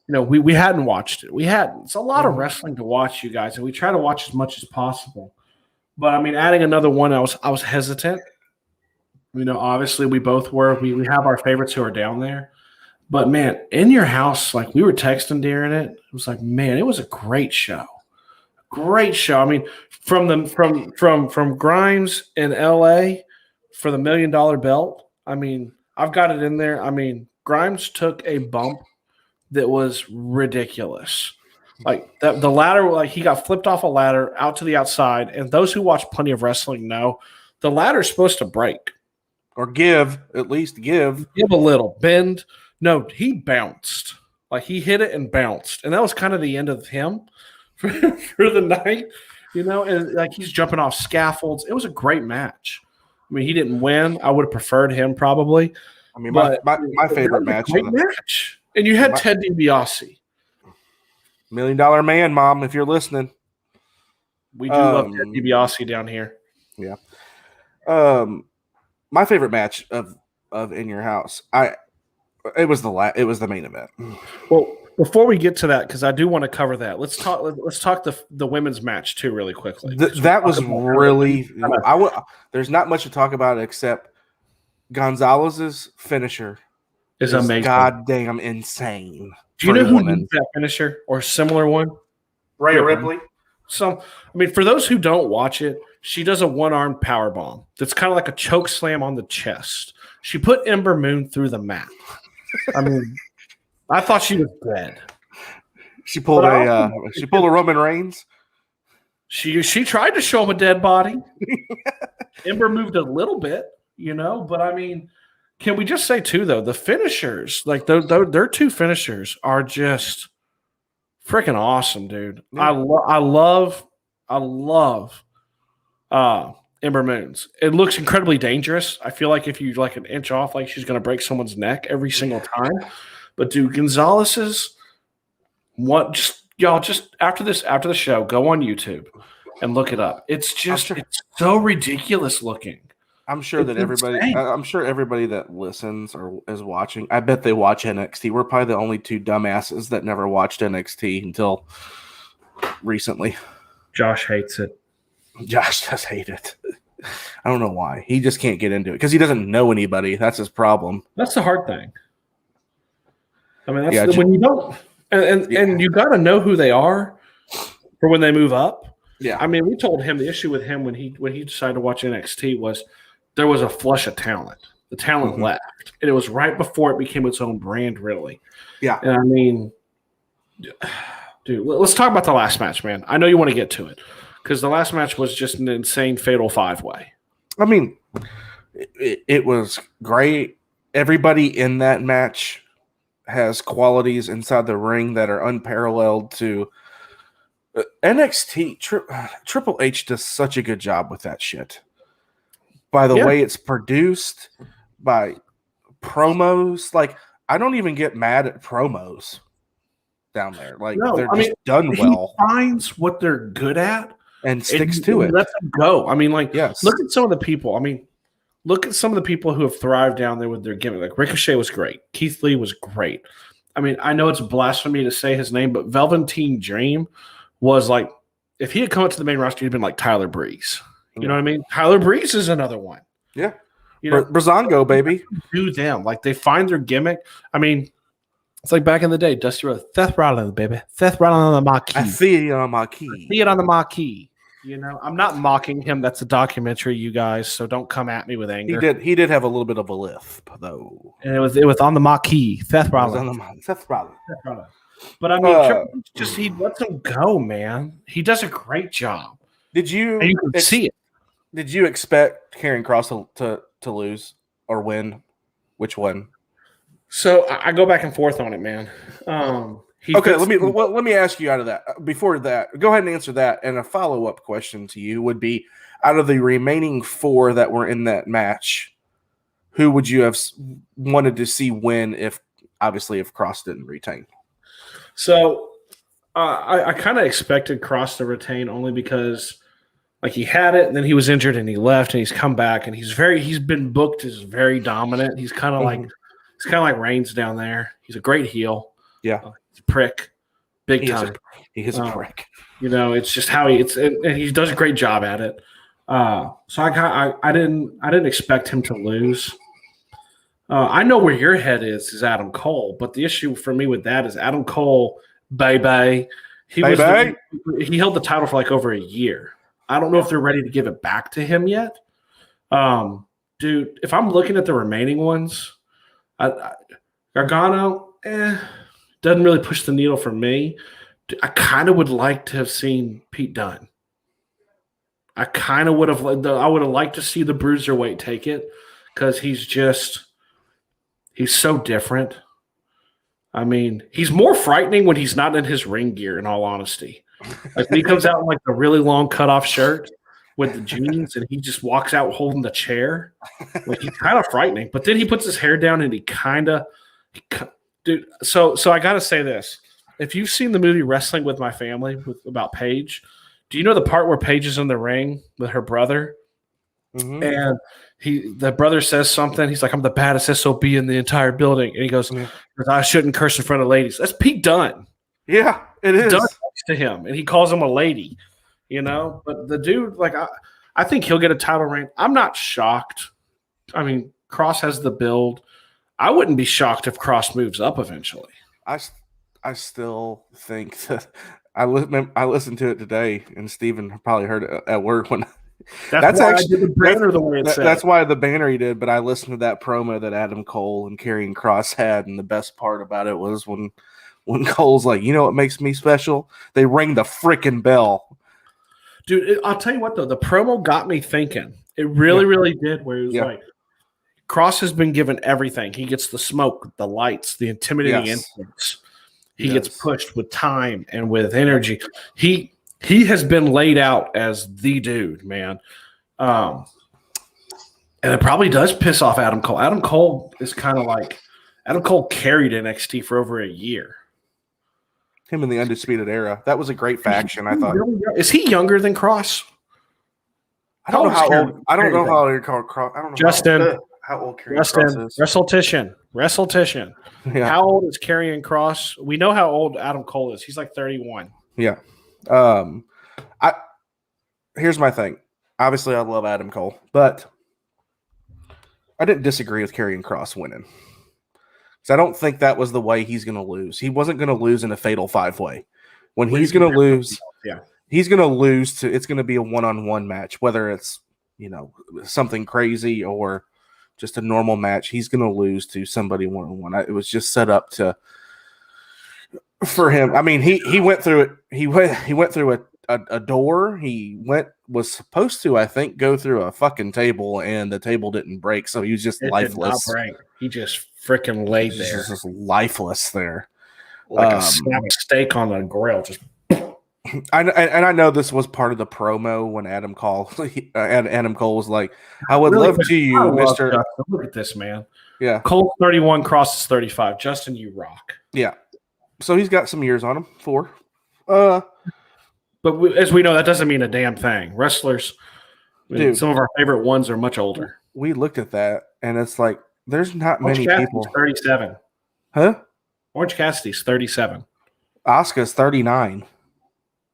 We hadn't watched it. We hadn't. It's a lot of wrestling to watch, you guys, and we try to watch as much as possible. But I mean, adding another one, I was hesitant. Obviously, we both were. We have our favorites who are down there. But man, In Your House, like we were texting during it. It was like, man, it was a great show. Great show. I mean, from Grimes in LA for the $1 million belt. I mean, I've got it in there. I mean, Grimes took a bump that was ridiculous. Like the ladder, like he got flipped off a ladder out to the outside. And those who watch plenty of wrestling know the ladder's supposed to break. Or at least give a little bend. No, he bounced. Like he hit it and bounced. And that was kind of the end of him for the night, and like he's jumping off scaffolds. It was a great match. I mean, he didn't win. I would have preferred him probably. I mean, my favorite match. Match. And you had Ted DiBiase. $1 Million Man, Mom, if you're listening. We do love Ted DiBiase down here. Yeah. My favorite match of In Your House, it was the main event. Well, before we get to that, because I do want to cover that, let's talk the women's match too, really quickly. That was really. There's not much to talk about except Gonzalez's finisher is amazing. Goddamn insane. Do you know who needs that finisher or similar one? Rhea Ripley. I mean, for those who don't watch it, she does a one-armed power bomb that's kind of like a choke slam on the chest. She put Ember Moon through the mat. I mean, I thought she was dead. She pulled a Roman Reigns. She tried to show him a dead body. Ember moved a little bit, but I mean, can we just say too though, the finishers, like their two finishers are just freaking awesome, dude. Yeah. I love Ember Moon's. It looks incredibly dangerous. I feel like if you like an inch off, like she's going to break someone's neck every single time. But dude, Gonzalez's just after the show, go on YouTube and look it up. It's it's so ridiculous looking. I'm sure that everybody that listens or is watching, I bet they watch NXT. We're probably the only two dumbasses that never watched NXT until recently. Josh hates it. Josh does hate it. I don't know why. He just can't get into it because he doesn't know anybody. That's his problem. That's the hard thing. I mean, when you don't, and you got to know who they are for when they move up. Yeah. I mean, we told him the issue with him when he decided to watch NXT was there was a flush of talent. The talent left, and it was right before it became its own brand, really. Yeah. And I mean, dude, let's talk about the last match, man. I know you want to get to it. Because the last match was just an insane fatal 5-way. I mean, it was great. Everybody in that match has qualities inside the ring that are unparalleled to NXT. Triple H does such a good job with that shit. By the way it's produced, by promos. Like, I don't even get mad at promos down there. Like, they're just done well. He finds what they're good at. And sticks to it. Let them go. I mean, like, yes. Look at some of the people. I mean, look at some of the people who have thrived down there with their gimmick. Like, Ricochet was great. Keith Lee was great. I mean, I know it's blasphemy to say his name, but Velveteen Dream was like, if he had come up to the main roster, he'd been like Tyler Breeze. You know what I mean? Tyler Breeze is another one. Yeah. Brazongo, baby. Do them. Like, they find their gimmick. I mean, it's like back in the day, Dusty Rhodes, Seth Rollins, baby. Seth Rollins on the marquee. I see it on the marquee. I see it on the marquee. I'm not mocking him. That's a documentary, you guys. So don't come at me with anger. He did have a little bit of a lisp, though. And it was on the marquee. Seth Rollins. Seth Rollins. But I mean, he lets him go, man. He does a great job. And you can see it. Did you expect Karrion Kross to lose or win? Which one? So I go back and forth on it, man. Let me ask you out of that. Before that, go ahead and answer that. And a follow-up question to you would be, out of the remaining 4 that were in that match, who would you have wanted to see win if Kross didn't retain? So I kind of expected Kross to retain only because Like he had it, and then he was injured, and he left, and he's come back, and he's been booked as very dominant. He's kind of like Reigns down there. He's a great heel. Yeah, he's a prick, big time. He is a prick. It's just how and he does a great job at it. So I didn't expect him to lose. I know where your head is Adam Cole, but the issue for me with that is Adam Cole, baby. He held the title for like over a year. I don't know if they're ready to give it back to him yet. Dude, if I'm looking at the remaining ones, Gargano, doesn't really push the needle for me. I kind of would like to have seen Pete Dunne. I would have liked to see the Bruiserweight take it because he's so different. I mean, he's more frightening when he's not in his ring gear, in all honesty. Like when he comes out in like the really long cutoff shirt with the jeans and he just walks out holding the chair. Like he's kind of frightening. But then he puts his hair down and dude. So I gotta say this. If you've seen the movie Wrestling with My Family about Paige, do you know the part where Paige is in the ring with her brother? Mm-hmm. And the brother says something. He's like, I'm the baddest SOB in the entire building. And he goes, I shouldn't curse in front of ladies. That's Pete Dunne. Yeah, it is. Dunne talks to him, and he calls him a lady, But the dude, like, I think he'll get a title reign. I'm not shocked. I mean, Cross has the build. I wouldn't be shocked if Cross moves up eventually. I still think that I listened to it today, and Steven probably heard it at work when that's why actually I did the banner the way it said. That's why the banner he did, but I listened to that promo that Adam Cole and Karrion Kross had, and the best part about it was when Cole's like, you know what makes me special? They ring the freaking bell. Dude, I'll tell you what, though. The promo got me thinking. It really, really did, where it was like, Cross has been given everything. He gets the smoke, the lights, the intimidating influence. He gets pushed with time and with energy. He has been laid out as the dude, man. And it probably does piss off Adam Cole. Adam Cole is kind of like – Adam Cole carried NXT for over a year. Him in the Undisputed Era. That was a great faction, I thought. Is he younger than Cross? I don't know how old – I don't know how old Cross – I don't know Justin. How old Karrion Kross is. Wrestletician. Yeah. How old is Karrion Kross? We know how old Adam Cole is. He's like 31. Yeah. Here's my thing. Obviously, I love Adam Cole, but I didn't disagree with Karrion Kross winning. Because I don't think that was the way he's going to lose. He wasn't going to lose in a fatal 5-way. When he's going to lose, he's going to lose to. It's going to be a one-on-one match, whether it's something crazy or just a normal match. He's going to lose to somebody one-on-one. It was just set up for him. I mean, he went through it. He went through a door. He was supposed to, I think, go through a fucking table, and the table didn't break, so he was just lifeless. Did not break. He just freaking laid there. Just lifeless there, like a steak on the grill. Just. I know this was part of the promo when Adam Cole was like, "I would love to you, Mr." Look at this man. Yeah, Cole's 31, Cross is 35. Justin, you rock. Yeah, so he's got some years on him. 4. But as we know, that doesn't mean a damn thing. Wrestlers, some of our favorite ones are much older. We looked at that, and it's like there's not many people. 37. Huh? Orange Cassidy's 37. Asuka's 39.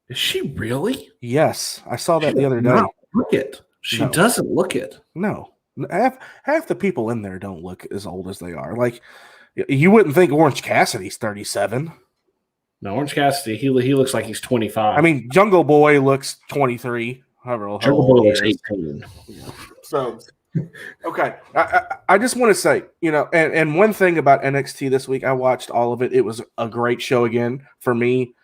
Is she really? Yes, I saw that the other day. Look it. She doesn't look it. No, half the people in there don't look as old as they are. Like you wouldn't think Orange Cassidy's 37. No, Orange Cassidy, he looks like he's 25. I mean, Jungle Boy looks 23. However, Jungle Boy looks 18. So, okay, I just want to say, and one thing about NXT this week, I watched all of it. It was a great show again for me.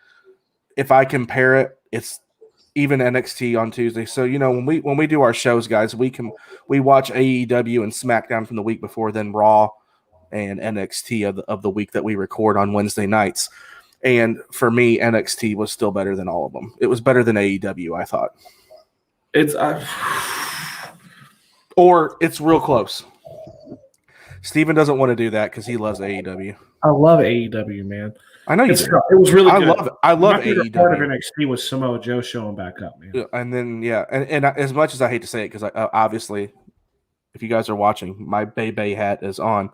If I compare it, it's even NXT on Tuesday. So when we do our shows, guys, we watch AEW and SmackDown from the week before, then Raw and NXT of the week that we record on Wednesday nights. And for me, NXT was still better than all of them. It was better than AEW, I thought. Or it's real close. Steven doesn't want to do that because he loves AEW. I love AEW, man. I know you do. It was really good. I love My favorite AEW. part of NXT was Samoa Joe showing back up, man. And then and as much as I hate to say it, because obviously, if you guys are watching, my Bay hat is on.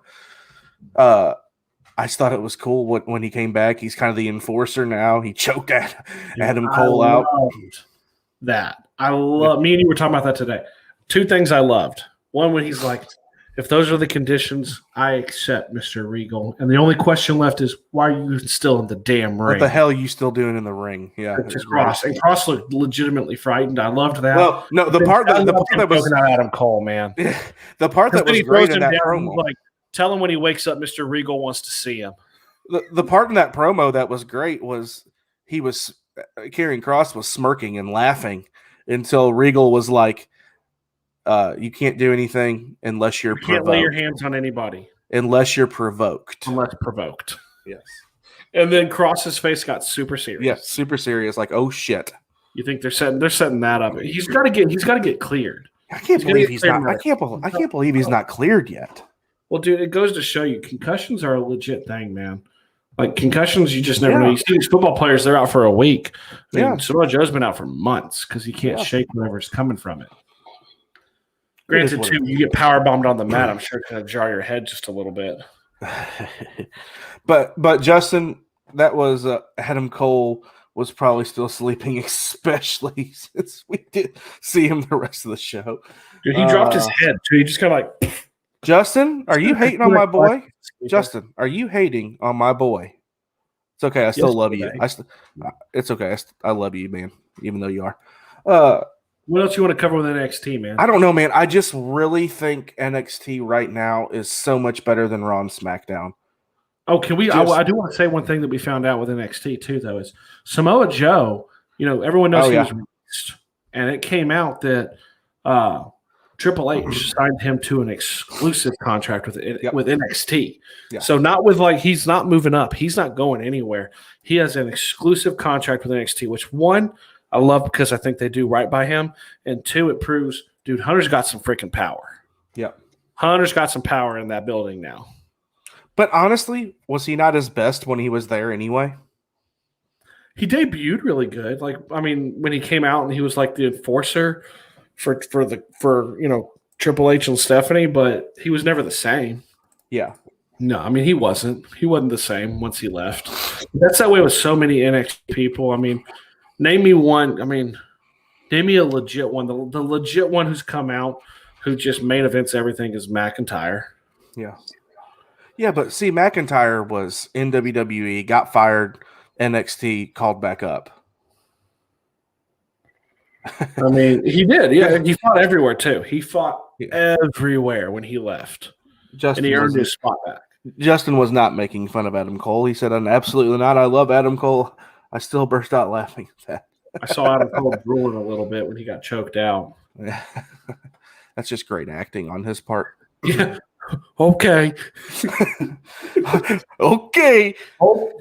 I just thought it was cool when he came back. He's kind of the enforcer now. He choked Adam Cole out. I love me and you were talking about that today. Two things I loved. One, when he's like, if those are the conditions, I accept, Mr. Regal. And the only question left is, why are you still in the damn ring? What the hell are you still doing in the ring? Yeah. Cross. And Cross looked legitimately frightened. I loved that. Well, no, the part that was Adam Cole, man. The part that was great in that promo. Like, tell him when he wakes up, Mr. Regal wants to see him. The part in that promo that was great was he was Karrion Kross was smirking and laughing until Regal was like, you can't do anything unless you're provoked. You can't lay your hands on anybody. Unless you're provoked. Unless provoked. Yes. And then Cross's face got super serious. Yeah, super serious. Like, oh shit. You think they're setting that up? He's got to get cleared. I can't believe he's not. I can't believe he's not cleared yet. Well, dude, it goes to show you concussions are a legit thing, man. Like concussions, you just never know. You see these football players; they're out for a week. I mean, Samoa Joe's been out for months because he can't shake whatever's coming from it. Granted, too, you get power bombed on the mat. I'm sure it's going to jar your head just a little bit. but Justin, that was Adam Cole was probably still sleeping, especially since we did see him the rest of the show. Dude, he dropped his head too. He just kind of like. Justin, are you hating on my boy? Justin, are you hating on my boy? It's okay. I still love you. It's okay. I love you, man, even though you are. What else you want to cover with NXT, man? I don't know, man. I just really think NXT right now is so much better than Raw and SmackDown. Oh, can we? I do want to say one thing that we found out with NXT too, though, is Samoa Joe. You know, everyone knows he was released, and it came out that Triple H signed him to an exclusive contract with NXT. Yeah. So not with he's not moving up. He's not going anywhere. He has an exclusive contract with NXT, which one, I love because I think they do right by him. And two, it proves, dude, Hunter's got some freaking power. Yeah. Hunter's got some power in that building now. But honestly, was he not his best when he was there anyway? He debuted really good. When he came out and he was like the enforcer for Triple H and Stephanie, but he was never the same. Yeah. No, he wasn't. He wasn't the same once he left. That's that way with so many NXT people. Name me one. Name me a legit one. The legit one who's come out who just main events everything is McIntyre. Yeah. Yeah, but see, McIntyre was in WWE, got fired, NXT called back up. He did. Yeah, he fought everywhere too. He fought everywhere when he left. And he earned his spot back. Justin was not making fun of Adam Cole. He said, absolutely not. I love Adam Cole. I still burst out laughing at that. I saw Adam Cole drooling a little bit when he got choked out. Yeah. That's just great acting on his part. Yeah. Okay. Okay. Oh,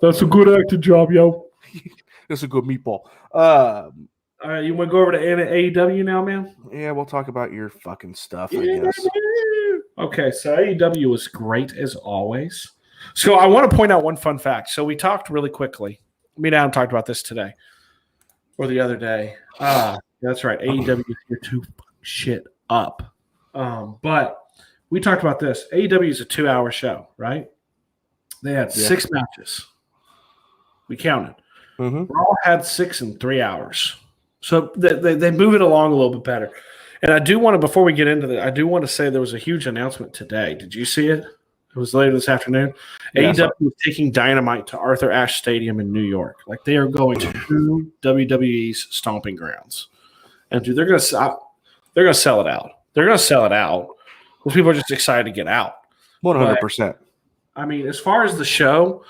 that's a good acting job, yo. That's a good meatball. All right, you want to go over to AEW now, man? Yeah, we'll talk about your fucking stuff, I guess. Okay, so AEW was great as always. So I want to point out one fun fact. So we talked really quickly. Me and Adam talked about this today or the other day. That's right. AEW is here to fuck shit up. But we talked about this. AEW is a 2-hour show, right? They had 6 matches. We counted. Mm-hmm. Raw had 6 in 3 hours. So they move it along a little bit better. And I do want to, before we get into that, I do want to say there was a huge announcement today. Did you see it? It was later this afternoon. Yeah, AEW is taking Dynamite to Arthur Ashe Stadium in New York. They are going to WWE's stomping grounds. And dude, they're going to sell it out. They're going to sell it out. Because people are just excited to get out. 100%. But, as far as the show,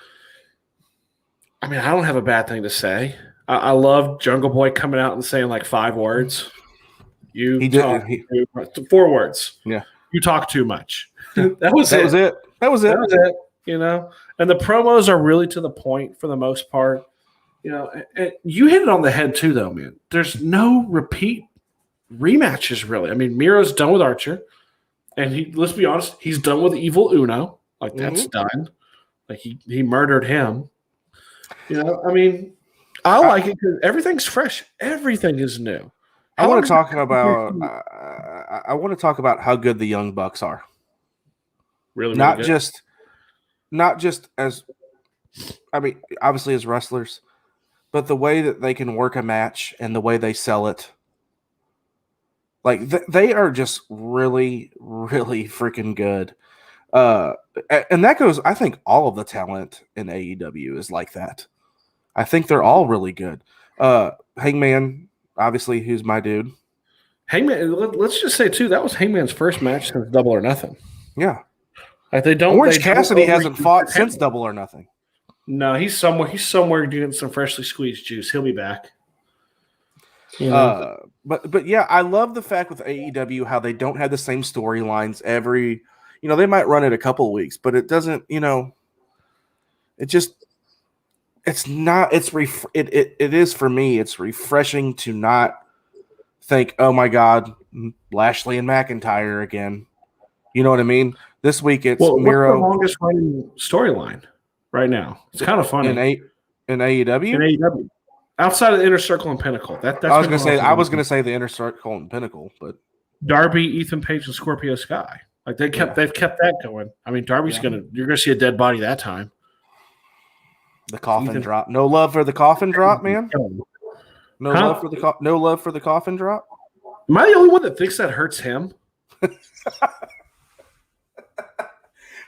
I don't have a bad thing to say. I love Jungle Boy coming out and saying 5 words. You talk 4 words. Yeah. You talk too much. That was it. That was it. And the promos are really to the point for the most part. And you hit it on the head too, though, man. There's no repeat rematches really. Miro's done with Archer. And let's be honest, he's done with Evil Uno. Like, that's done. Like, he murdered him. I mean, I like it because everything's fresh. Everything is new. I want to talk about. I want to talk about how good the Young Bucks are. Really, not good. just as, I mean, obviously as wrestlers, but the way that they can work a match and the way they sell it. Like they are just really, really freaking good. And that goes, I think all of the talent in AEW is like that. I think they're all really good. Hangman, obviously, who's my dude. Hangman, let's just say too, that was Hangman's first match since Double or Nothing. Yeah. Like they don't. Orange Cassidy hasn't fought since Double or Nothing. No, he's somewhere getting some freshly squeezed juice. He'll be back. But yeah, I love the fact with AEW how they don't have the same storylines every. They might run it a couple of weeks, but it doesn't. It just. It's not. It is for me. It's refreshing to not think, oh my God, Lashley and McIntyre again. You know what I mean? This week it's Miro. What's the longest running storyline right now? It's kind of funny in AEW. In AEW, outside of the Inner Circle and Pinnacle. That's I was gonna say the Inner Circle and Pinnacle, but Darby, Ethan Page, and Scorpio Sky. Like they've kept that going. I mean, Darby's you're gonna see a dead body that time. The coffin drop. No love for the coffin drop, man. No love for the coffin drop. Am I the only one that thinks that hurts him?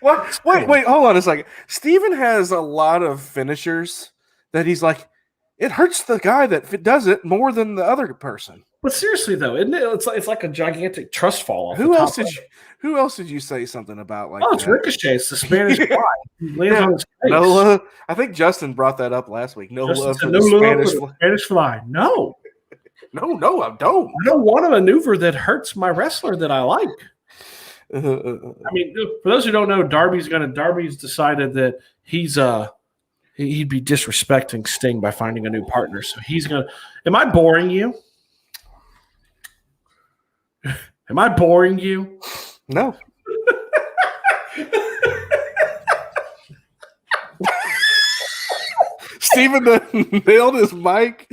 What? Wait, hold on a second. Steven has a lot of finishers that he's like, it hurts the guy that does it more than the other person. But seriously though, isn't it? It's like a gigantic trust fall. Who else did you say something about like? Oh, it's Ricochet. It's the Spanish fly. He lands on his face. No love. I think Justin brought that up last week. No love for the Spanish fly. No, I don't. I don't want a maneuver that hurts my wrestler that I like. I mean, for those who don't know, Darby's decided that he'd be disrespecting Sting by finding a new partner. So he's gonna. Am I boring you? Am I boring you? No. Steven nailed his mic.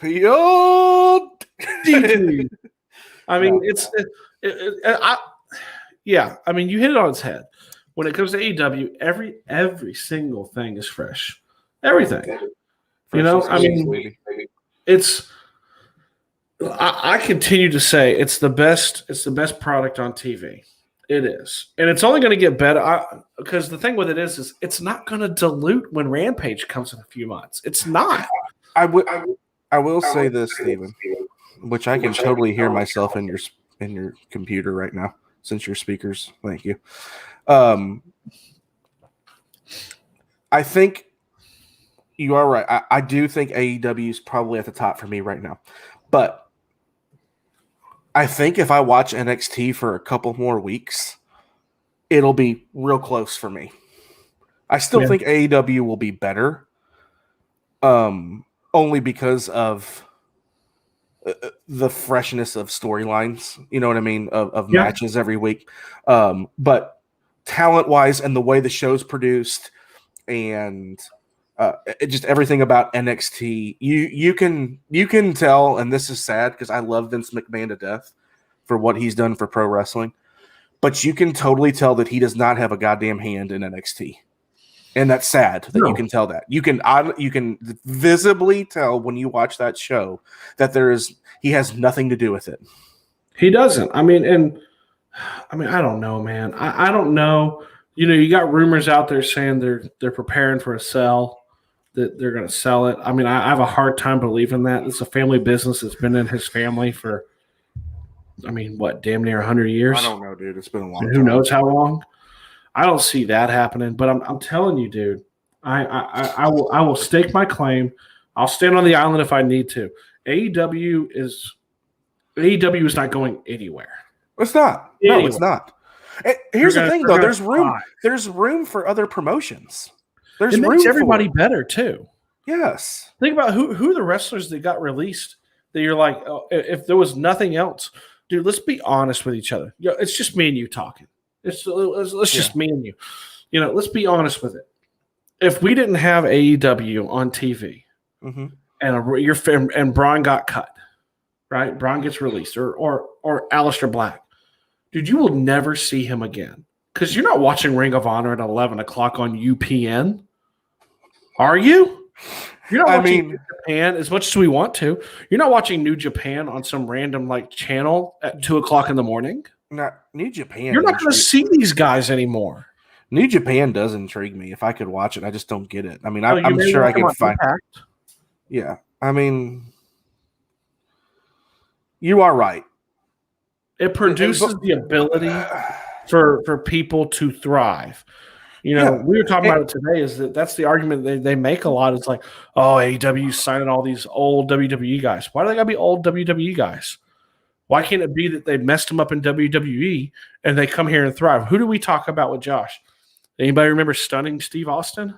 The old. I mean, I mean, you hit it on its head. When it comes to AEW, every single thing is fresh. Everything. I mean, it's. I continue to say it's the best product on TV. It is. And it's only going to get better because the thing with it is it's not going to dilute when Rampage comes in a few months. It's not. I will say this, Steven, which I can totally hear myself in your computer right now since your speakers. Thank you. I think you are right. I do think AEW is probably at the top for me right now. But I think if I watch NXT for a couple more weeks, it'll be real close for me. I still think AEW will be better, only because of the freshness of storylines. You know what I mean? Of matches every week. But talent-wise and the way the show's produced and just everything about NXT, you can tell, and this is sad because I love Vince McMahon to death for what he's done for pro wrestling, but you can totally tell that he does not have a goddamn hand in NXT, and that's sad that you can tell that. You can visibly tell when you watch that show that he has nothing to do with it. He doesn't. I mean, I don't know, man. I don't know. You got rumors out there saying they're preparing for a sell. That they're going to sell it. I mean, I have a hard time believing that. It's a family business that's been in his family for, damn near 100 years? I don't know, dude. It's been a long time. Who knows how long? I don't see that happening. But I'm telling you, dude, I will stake my claim. I'll stand on the island if I need to. AEW is not going anywhere. It's not. No, it's not. Here's the thing, though. There's room. There's room for other promotions. It makes everybody better too. Yes. Think about who the wrestlers that got released that you're like, oh, if there was nothing else, dude, let's be honest with each other. It's just me and you talking. Let's just me and you. Let's be honest with it. If we didn't have AEW on TV Mm-hmm. and Braun got cut, right? Braun gets released or Aleister Black, dude, you will never see him again because you're not watching Ring of Honor at 11 o'clock on UPN, are you? You're not watching New Japan as much as we want to. You're not watching New Japan on some random channel at 2 o'clock in the morning. Not New Japan. You're not going to see these guys anymore. New Japan does intrigue me. If I could watch it, I just don't get it. I mean, I'm sure I can find. Impact. Yeah, I mean, you are right. It produces the ability for people to thrive. We were talking about it today. That's the argument they make a lot. It's like, oh, AEW signing all these old WWE guys. Why do they got to be old WWE guys? Why can't it be that they messed them up in WWE and they come here and thrive? Who do we talk about with Josh? Anybody remember stunning Steve Austin?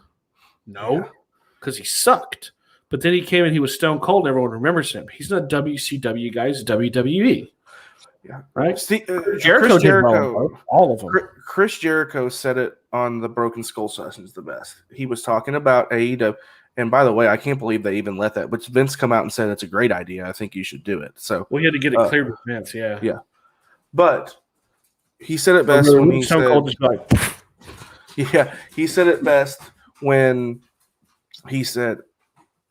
No, because he sucked. But then he came and he was stone cold. And everyone remembers him. He's not a WCW guy. He's WWE. Yeah, right. Jericho, all of them. Chris Jericho said it on the Broken Skull Sessions the best. He was talking about AEW. And by the way, I can't believe they even let that. But Vince come out and said it's a great idea. I think you should do it. So we had to get it cleared with Vince. Yeah. Yeah. But he said it best when he said. Yeah, he said it best when he said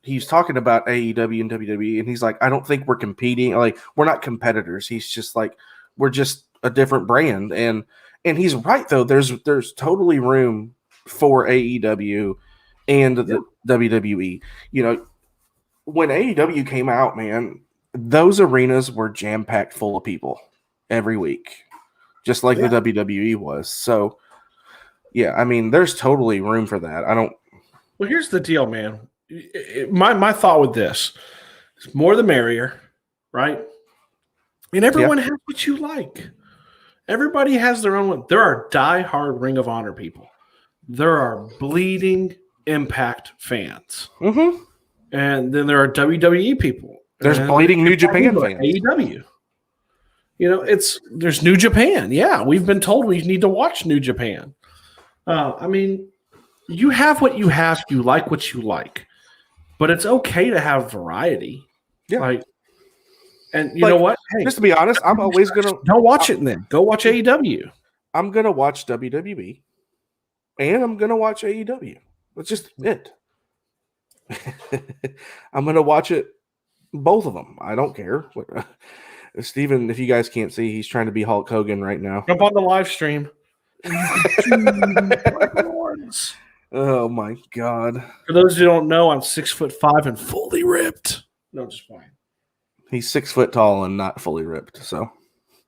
he's talking about AEW and WWE, and he's like, I don't think we're competing. Like, we're not competitors. He's just like, we're just a different brand. And he's right, though. There's totally room for AEW and the WWE. When AEW came out, man, those arenas were jam-packed full of people every week, just like the WWE was. So, yeah, I mean, there's totally room for that. Well, here's the deal, man. My thought with this is more the merrier, right? And everyone has what you like. Everybody has their own one. There are diehard Ring of Honor people. There are bleeding Impact fans. Mm-hmm. And then there are WWE people. There's bleeding New Japan fans. AEW. There's New Japan. Yeah, we've been told we need to watch New Japan. I mean, you have what you have. You like what you like. But it's okay to have variety. Yeah. And you know what? Hey, just to be honest, I'm always going to... Don't watch it then. Go watch AEW. I'm going to watch WWE. And I'm going to watch AEW. That's just it. I'm going to watch it, both of them. I don't care. Steven, if you guys can't see, he's trying to be Hulk Hogan right now. Jump on the live stream. Oh my God. For those who don't know, I'm 6'5" and fully ripped. No, just fine. He's 6 foot tall and not fully ripped. So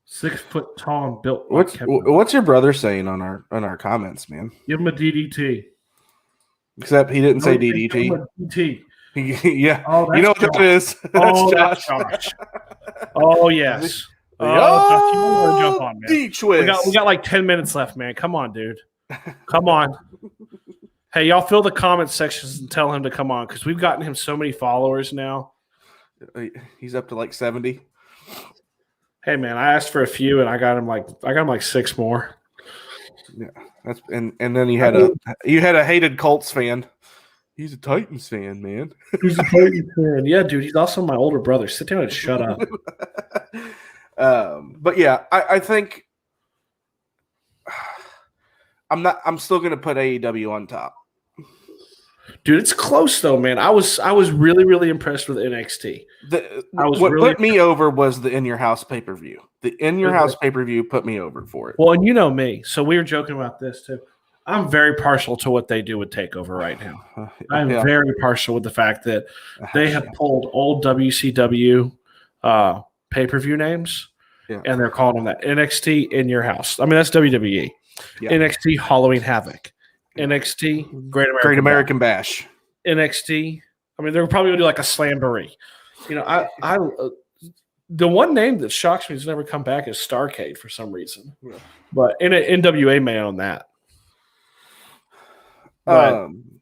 6 foot tall and built. What's your brother saying on our comments, man? Give him a DDT. Except he didn't say DDT. Yeah. Oh, you know what that is? That's Josh. Oh, yes. Oh, jump on, man. D-twist. We got like 10 minutes left, man. Come on, dude. Come on. Hey, y'all fill the comment sections and tell him to come on because we've gotten him so many followers now. He's up to like 70. Hey, man, I asked for a few and I got him like 6 more. Yeah, and then you had a hated Colts fan. He's a Titans fan, man. He's a Titans fan. Yeah, dude. He's also my older brother. Sit down and shut up. But yeah, I think I'm still gonna put AEW on top. Dude, it's close though, man. I was really, really impressed with NXT. What put me over was the In Your House pay-per-view. The In Your House pay-per-view put me over for it. Well, and you know me, so we were joking about this too. I'm very partial to what they do with TakeOver right now. I'm very partial with the fact that they have pulled old WCW pay-per-view names, and they're calling them that NXT In Your House. I mean, that's WWE. Yeah. NXT Halloween Havoc. NXT Great American Bash. NXT. I mean, they're probably going to do like a Slamboree. I the one name that shocks me has never come back is Starrcade for some reason. Yeah. But NWA may own that.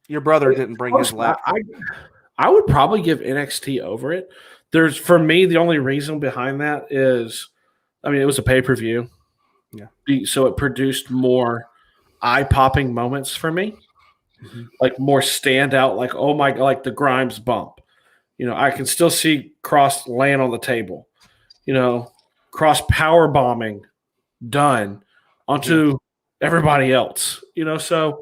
Your brother didn't bring his laptop. I would probably give NXT over it. For me, the only reason behind that is I mean, it was a pay-per-view. Yeah. So it produced more eye-popping moments for me. Mm-hmm. Like more standout, like, oh my, like the Grimes bump. I can still see Cross laying on the table. Cross power bombing done onto everybody else. So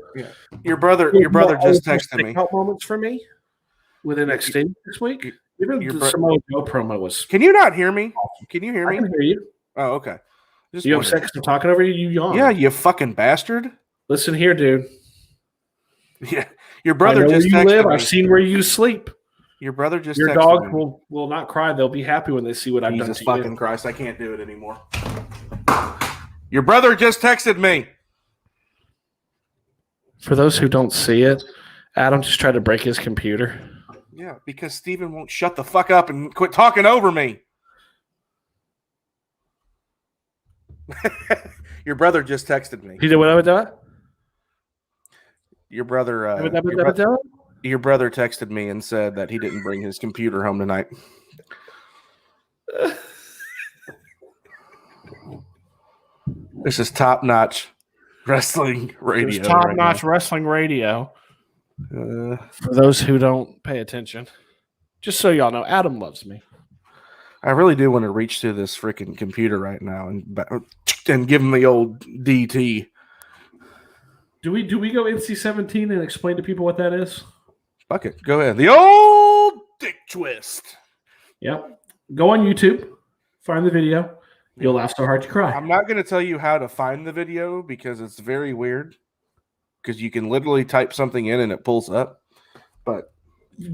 your brother just texted me. Moments for me with NXT this week. Even the Samoa Joe promo was. Can you not hear me? Can you hear me? I can hear you. Oh, okay. You upset because I'm talking over you? You yawn. Yeah, you fucking bastard. Listen here, dude. Yeah, your brother just texted live. me. I've seen where you sleep. Your brother just Your texted dog me. will not cry. They'll be happy when they see what I've done to you. Jesus fucking Christ, I can't do it anymore. Your brother just texted me. For those who don't see it, Adam just tried to break his computer. Yeah, because Steven won't shut the fuck up and quit talking over me. Your brother just texted me. He did what I would do? Your brother your brother texted me and said that he didn't bring his computer home tonight. This is top-notch wrestling radio. Top-notch wrestling radio. For those who don't pay attention. Just so y'all know, Adam loves me. I really do want to reach to this freaking computer right now and give him the old DT. Do we go NC-17 and explain to people what that is? Fuck it. Go ahead. The old dick twist. Yep. Go on YouTube. Find the video. You'll laugh so hard you cry. I'm not going to tell you how to find the video because it's very weird. Because you can literally type something in and it pulls up. But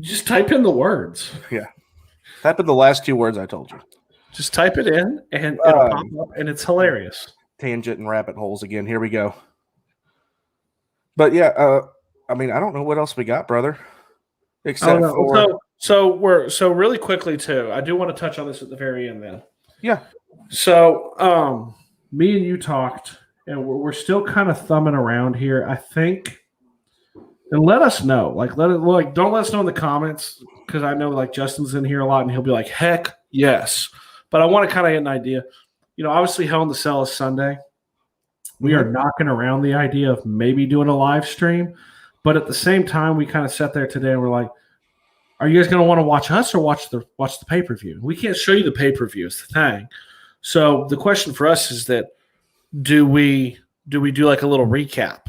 just type in the words. Yeah. Type in the last 2 words I told you. Just type it in and it'll pop up and it's hilarious. Tangent and rabbit holes again. Here we go. But yeah, I mean, I don't know what else we got, brother. Except for so really quickly too. I do want to touch on this at the very end then. Yeah. So me and you talked, and we're still kind of thumbing around here. I think, and let us know. Don't let us know in the comments because I know Justin's in here a lot, and he'll be like, "Heck yes!" But I want to kind of get an idea. Obviously, Hell in the Cell is Sunday. We are knocking around the idea of maybe doing a live stream, but at the same time, we kind of sat there today and we're like, "Are you guys going to want to watch us or watch the pay-per-view?" We can't show you the pay-per-view. It's the thing. So the question for us is that do we do like a little recap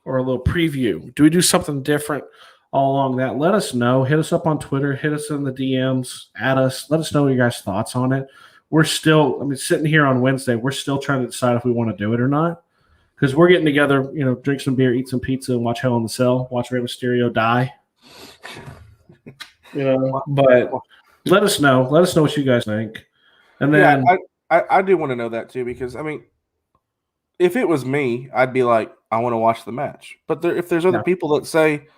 or a little preview? Do we do something different all along that? Let us know. Hit us up on Twitter. Hit us in the DMs. Add us. Let us know your guys' thoughts on it. We're still, sitting here on Wednesday, we're still trying to decide if we want to do it or not. Because we're getting together, drink some beer, eat some pizza, and watch Hell in the Cell. Watch Rey Mysterio die. But let us know. Let us know what you guys think. And then I do want to know that too, because if it was me, I'd be like, I want to watch the match. But if there's other people that say,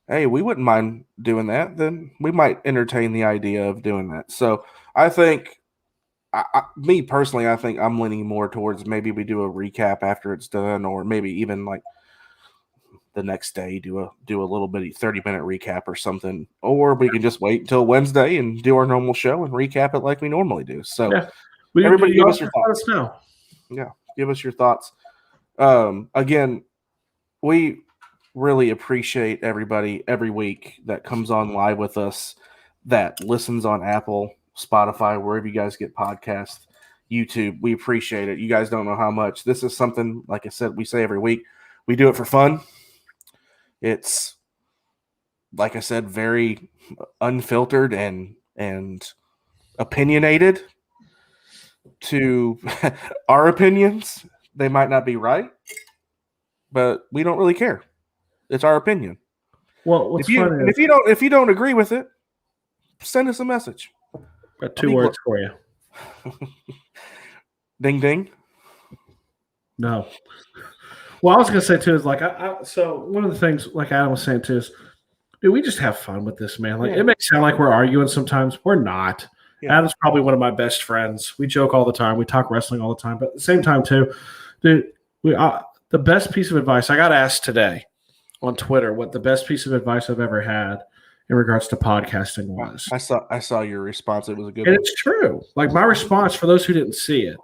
hey, we wouldn't mind doing that, then we might entertain the idea of doing that. So I think, me personally, I think I'm leaning more towards maybe we do a recap after it's done, or maybe even the next day do a little bitty 30-minute recap or something, or we can just wait until Wednesday and do our normal show and recap it like we normally do. So everybody give us your thoughts. Yeah, give us your thoughts. Again, we really appreciate everybody every week that comes on live with us, that listens on Apple, Spotify, wherever you guys get podcasts, YouTube. We appreciate it. You guys don't know how much. This is something, like I said, we say every week. We do it for fun. It's, like I said, very unfiltered and opinionated to our opinions. They might not be right, but we don't really care. It's our opinion. Well, if you don't agree with it, send us a message. Got 2 words for you. Ding ding. No. Well, I was gonna say too is so one of the things like Adam was saying too is, dude, we just have fun with this, man. It makes it sound like we're arguing sometimes. We're not. Yeah. Adam's probably one of my best friends. We joke all the time. We talk wrestling all the time. But at the same time too, dude, the best piece of advice I got asked today on Twitter what the best piece of advice I've ever had in regards to podcasting was. I saw your response. It was a good and one. It's true. My response, for those who didn't see it,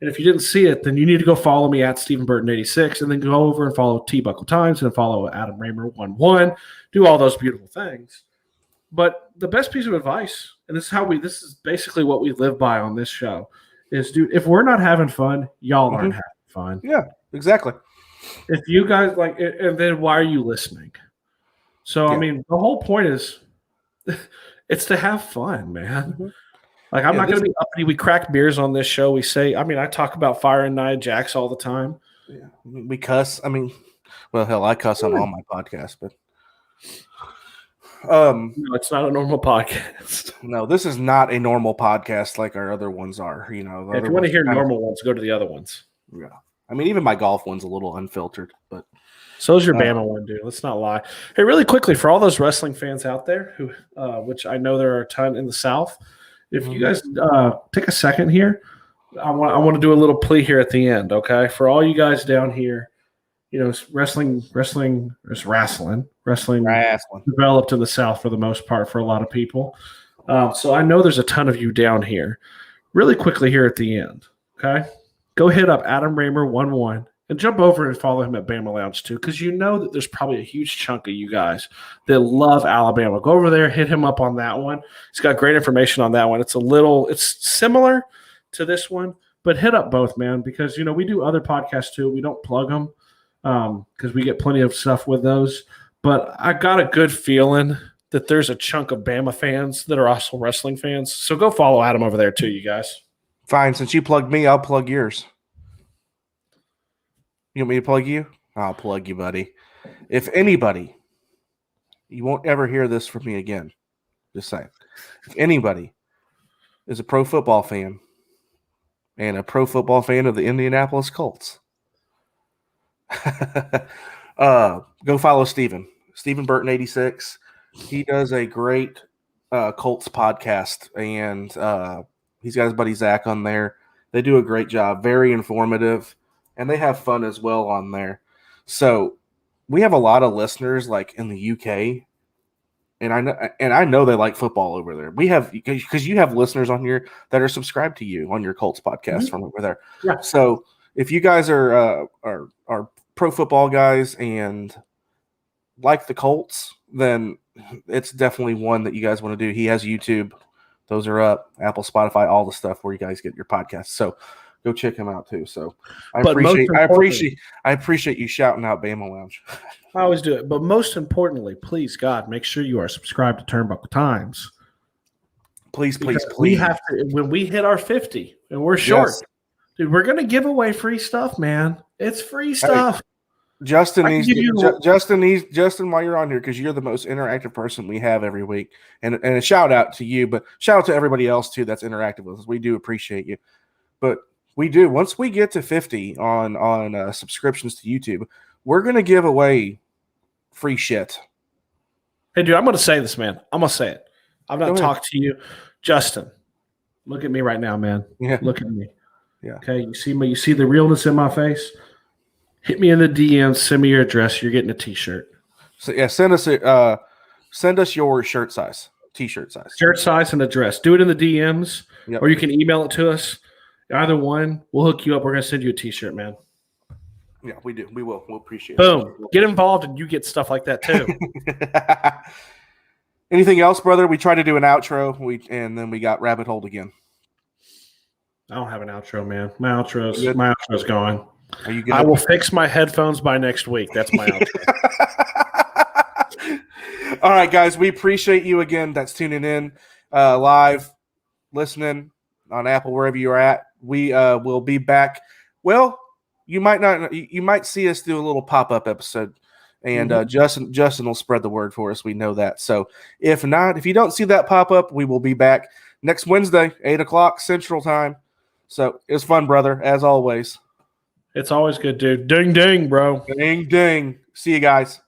And if you didn't see it, then you need to go follow me at Stephen Burton 86, and then go over and follow T Buckle Times and follow Adam Raymer 11. Do all those beautiful things. But the best piece of advice, and this is basically what we live by on this show, is, dude, if we're not having fun, y'all aren't having fun. Yeah, exactly. If you guys like it, and then why are you listening? So, I mean, the whole point is it's to have fun, man. Mm-hmm. Like, I'm not going to be uppity. We crack beers on this show. We say, I mean, I talk about Fire and Nia Jax all the time. Yeah, we cuss. I mean, well, hell, I cuss on all my podcasts, but no, it's not a normal podcast. No, this is not a normal podcast like our other ones are. You know, if you want to hear normal ones, go to the other ones. Yeah, I mean, even my golf one's a little unfiltered, but so's your Bama one, dude. Let's not lie. Hey, really quickly, for all those wrestling fans out there, who, which I know there are a ton in the South. If you guys take a second here, I want to do a little plea here at the end, okay? For all you guys down here, you know, wrestling developed in the South for the most part for a lot of people. So I know there's a ton of you down here. Really quickly here at the end, okay? Go hit up Adam Raymer 11 and jump over and follow him at Bama Lounge too, because you know that there's probably a huge chunk of you guys that love Alabama. Go over there, hit him up on that one. He's got great information on that one. It's similar to this one, but hit up both, man, because, you know, we do other podcasts too. We don't plug them because we get plenty of stuff with those. But I got a good feeling that there's a chunk of Bama fans that are also wrestling fans. So go follow Adam over there too, you guys. Fine. Since you plugged me, I'll plug yours. You want me to plug you? I'll plug you, buddy. If anybody, you won't ever hear this from me again. Just saying. If anybody is a pro football fan and a pro football fan of the Indianapolis Colts, go follow Stephen Burton 86. He does a great Colts podcast, and he's got his buddy Zach on there. They do a great job. Very informative. And they have fun as well on there. So we have a lot of listeners like in the UK, and I know they like football over there. We have, because you have listeners on here that are subscribed to you on your Colts podcast from over there. Yeah. So if you guys are pro football guys and like the Colts, then it's definitely one that you guys want to do. He has YouTube; those are up. Apple, Spotify, all the stuff where you guys get your podcasts. So go check him out too. So I appreciate you shouting out Bama Lounge. I always do it. But most importantly, please, God, make sure you are subscribed to Turnbuckle Times. Please. We have to, when we hit our 50 and we're short, dude, we're going to give away free stuff, man. It's free stuff. Hey, Justin, while you're on here, because you're the most interactive person we have every week. And a shout out to you, but shout out to everybody else too that's interactive with us. We do appreciate you. But we do. Once we get to 50 on subscriptions to YouTube, we're going to give away free shit. Hey, dude, I'm going to say this, man. I'm going to say it. I've not talked to you. Justin, look at me right now, man. Yeah. Look at me. Yeah. Okay, you see me? You see the realness in my face? Hit me in the DMs. Send me your address. You're getting a T-shirt. So, yeah, send us your shirt size, T-shirt size. Shirt size and address. Do it in the DMs, or you can email it to us. Either one, we'll hook you up. We're going to send you a T-shirt, man. Yeah, we do. We will. We'll appreciate it. Boom. Get involved and you get stuff like that too. Anything else, brother? We tried to do an outro, and then we got rabbit holed again. I don't have an outro, man. My outro's gone. Are you good? I will fix my headphones by next week. That's my outro. All right, guys. We appreciate you again. That's tuning in live, listening on Apple, wherever you're at. We will be back. Well, you might see us do a little pop-up episode, and Justin will spread the word for us. We know that. So if you don't see that pop-up, we will be back next Wednesday, 8:00 Central Time. So it was fun, brother, as always. It's always good, dude. Ding, ding, bro. Ding, ding. See you guys.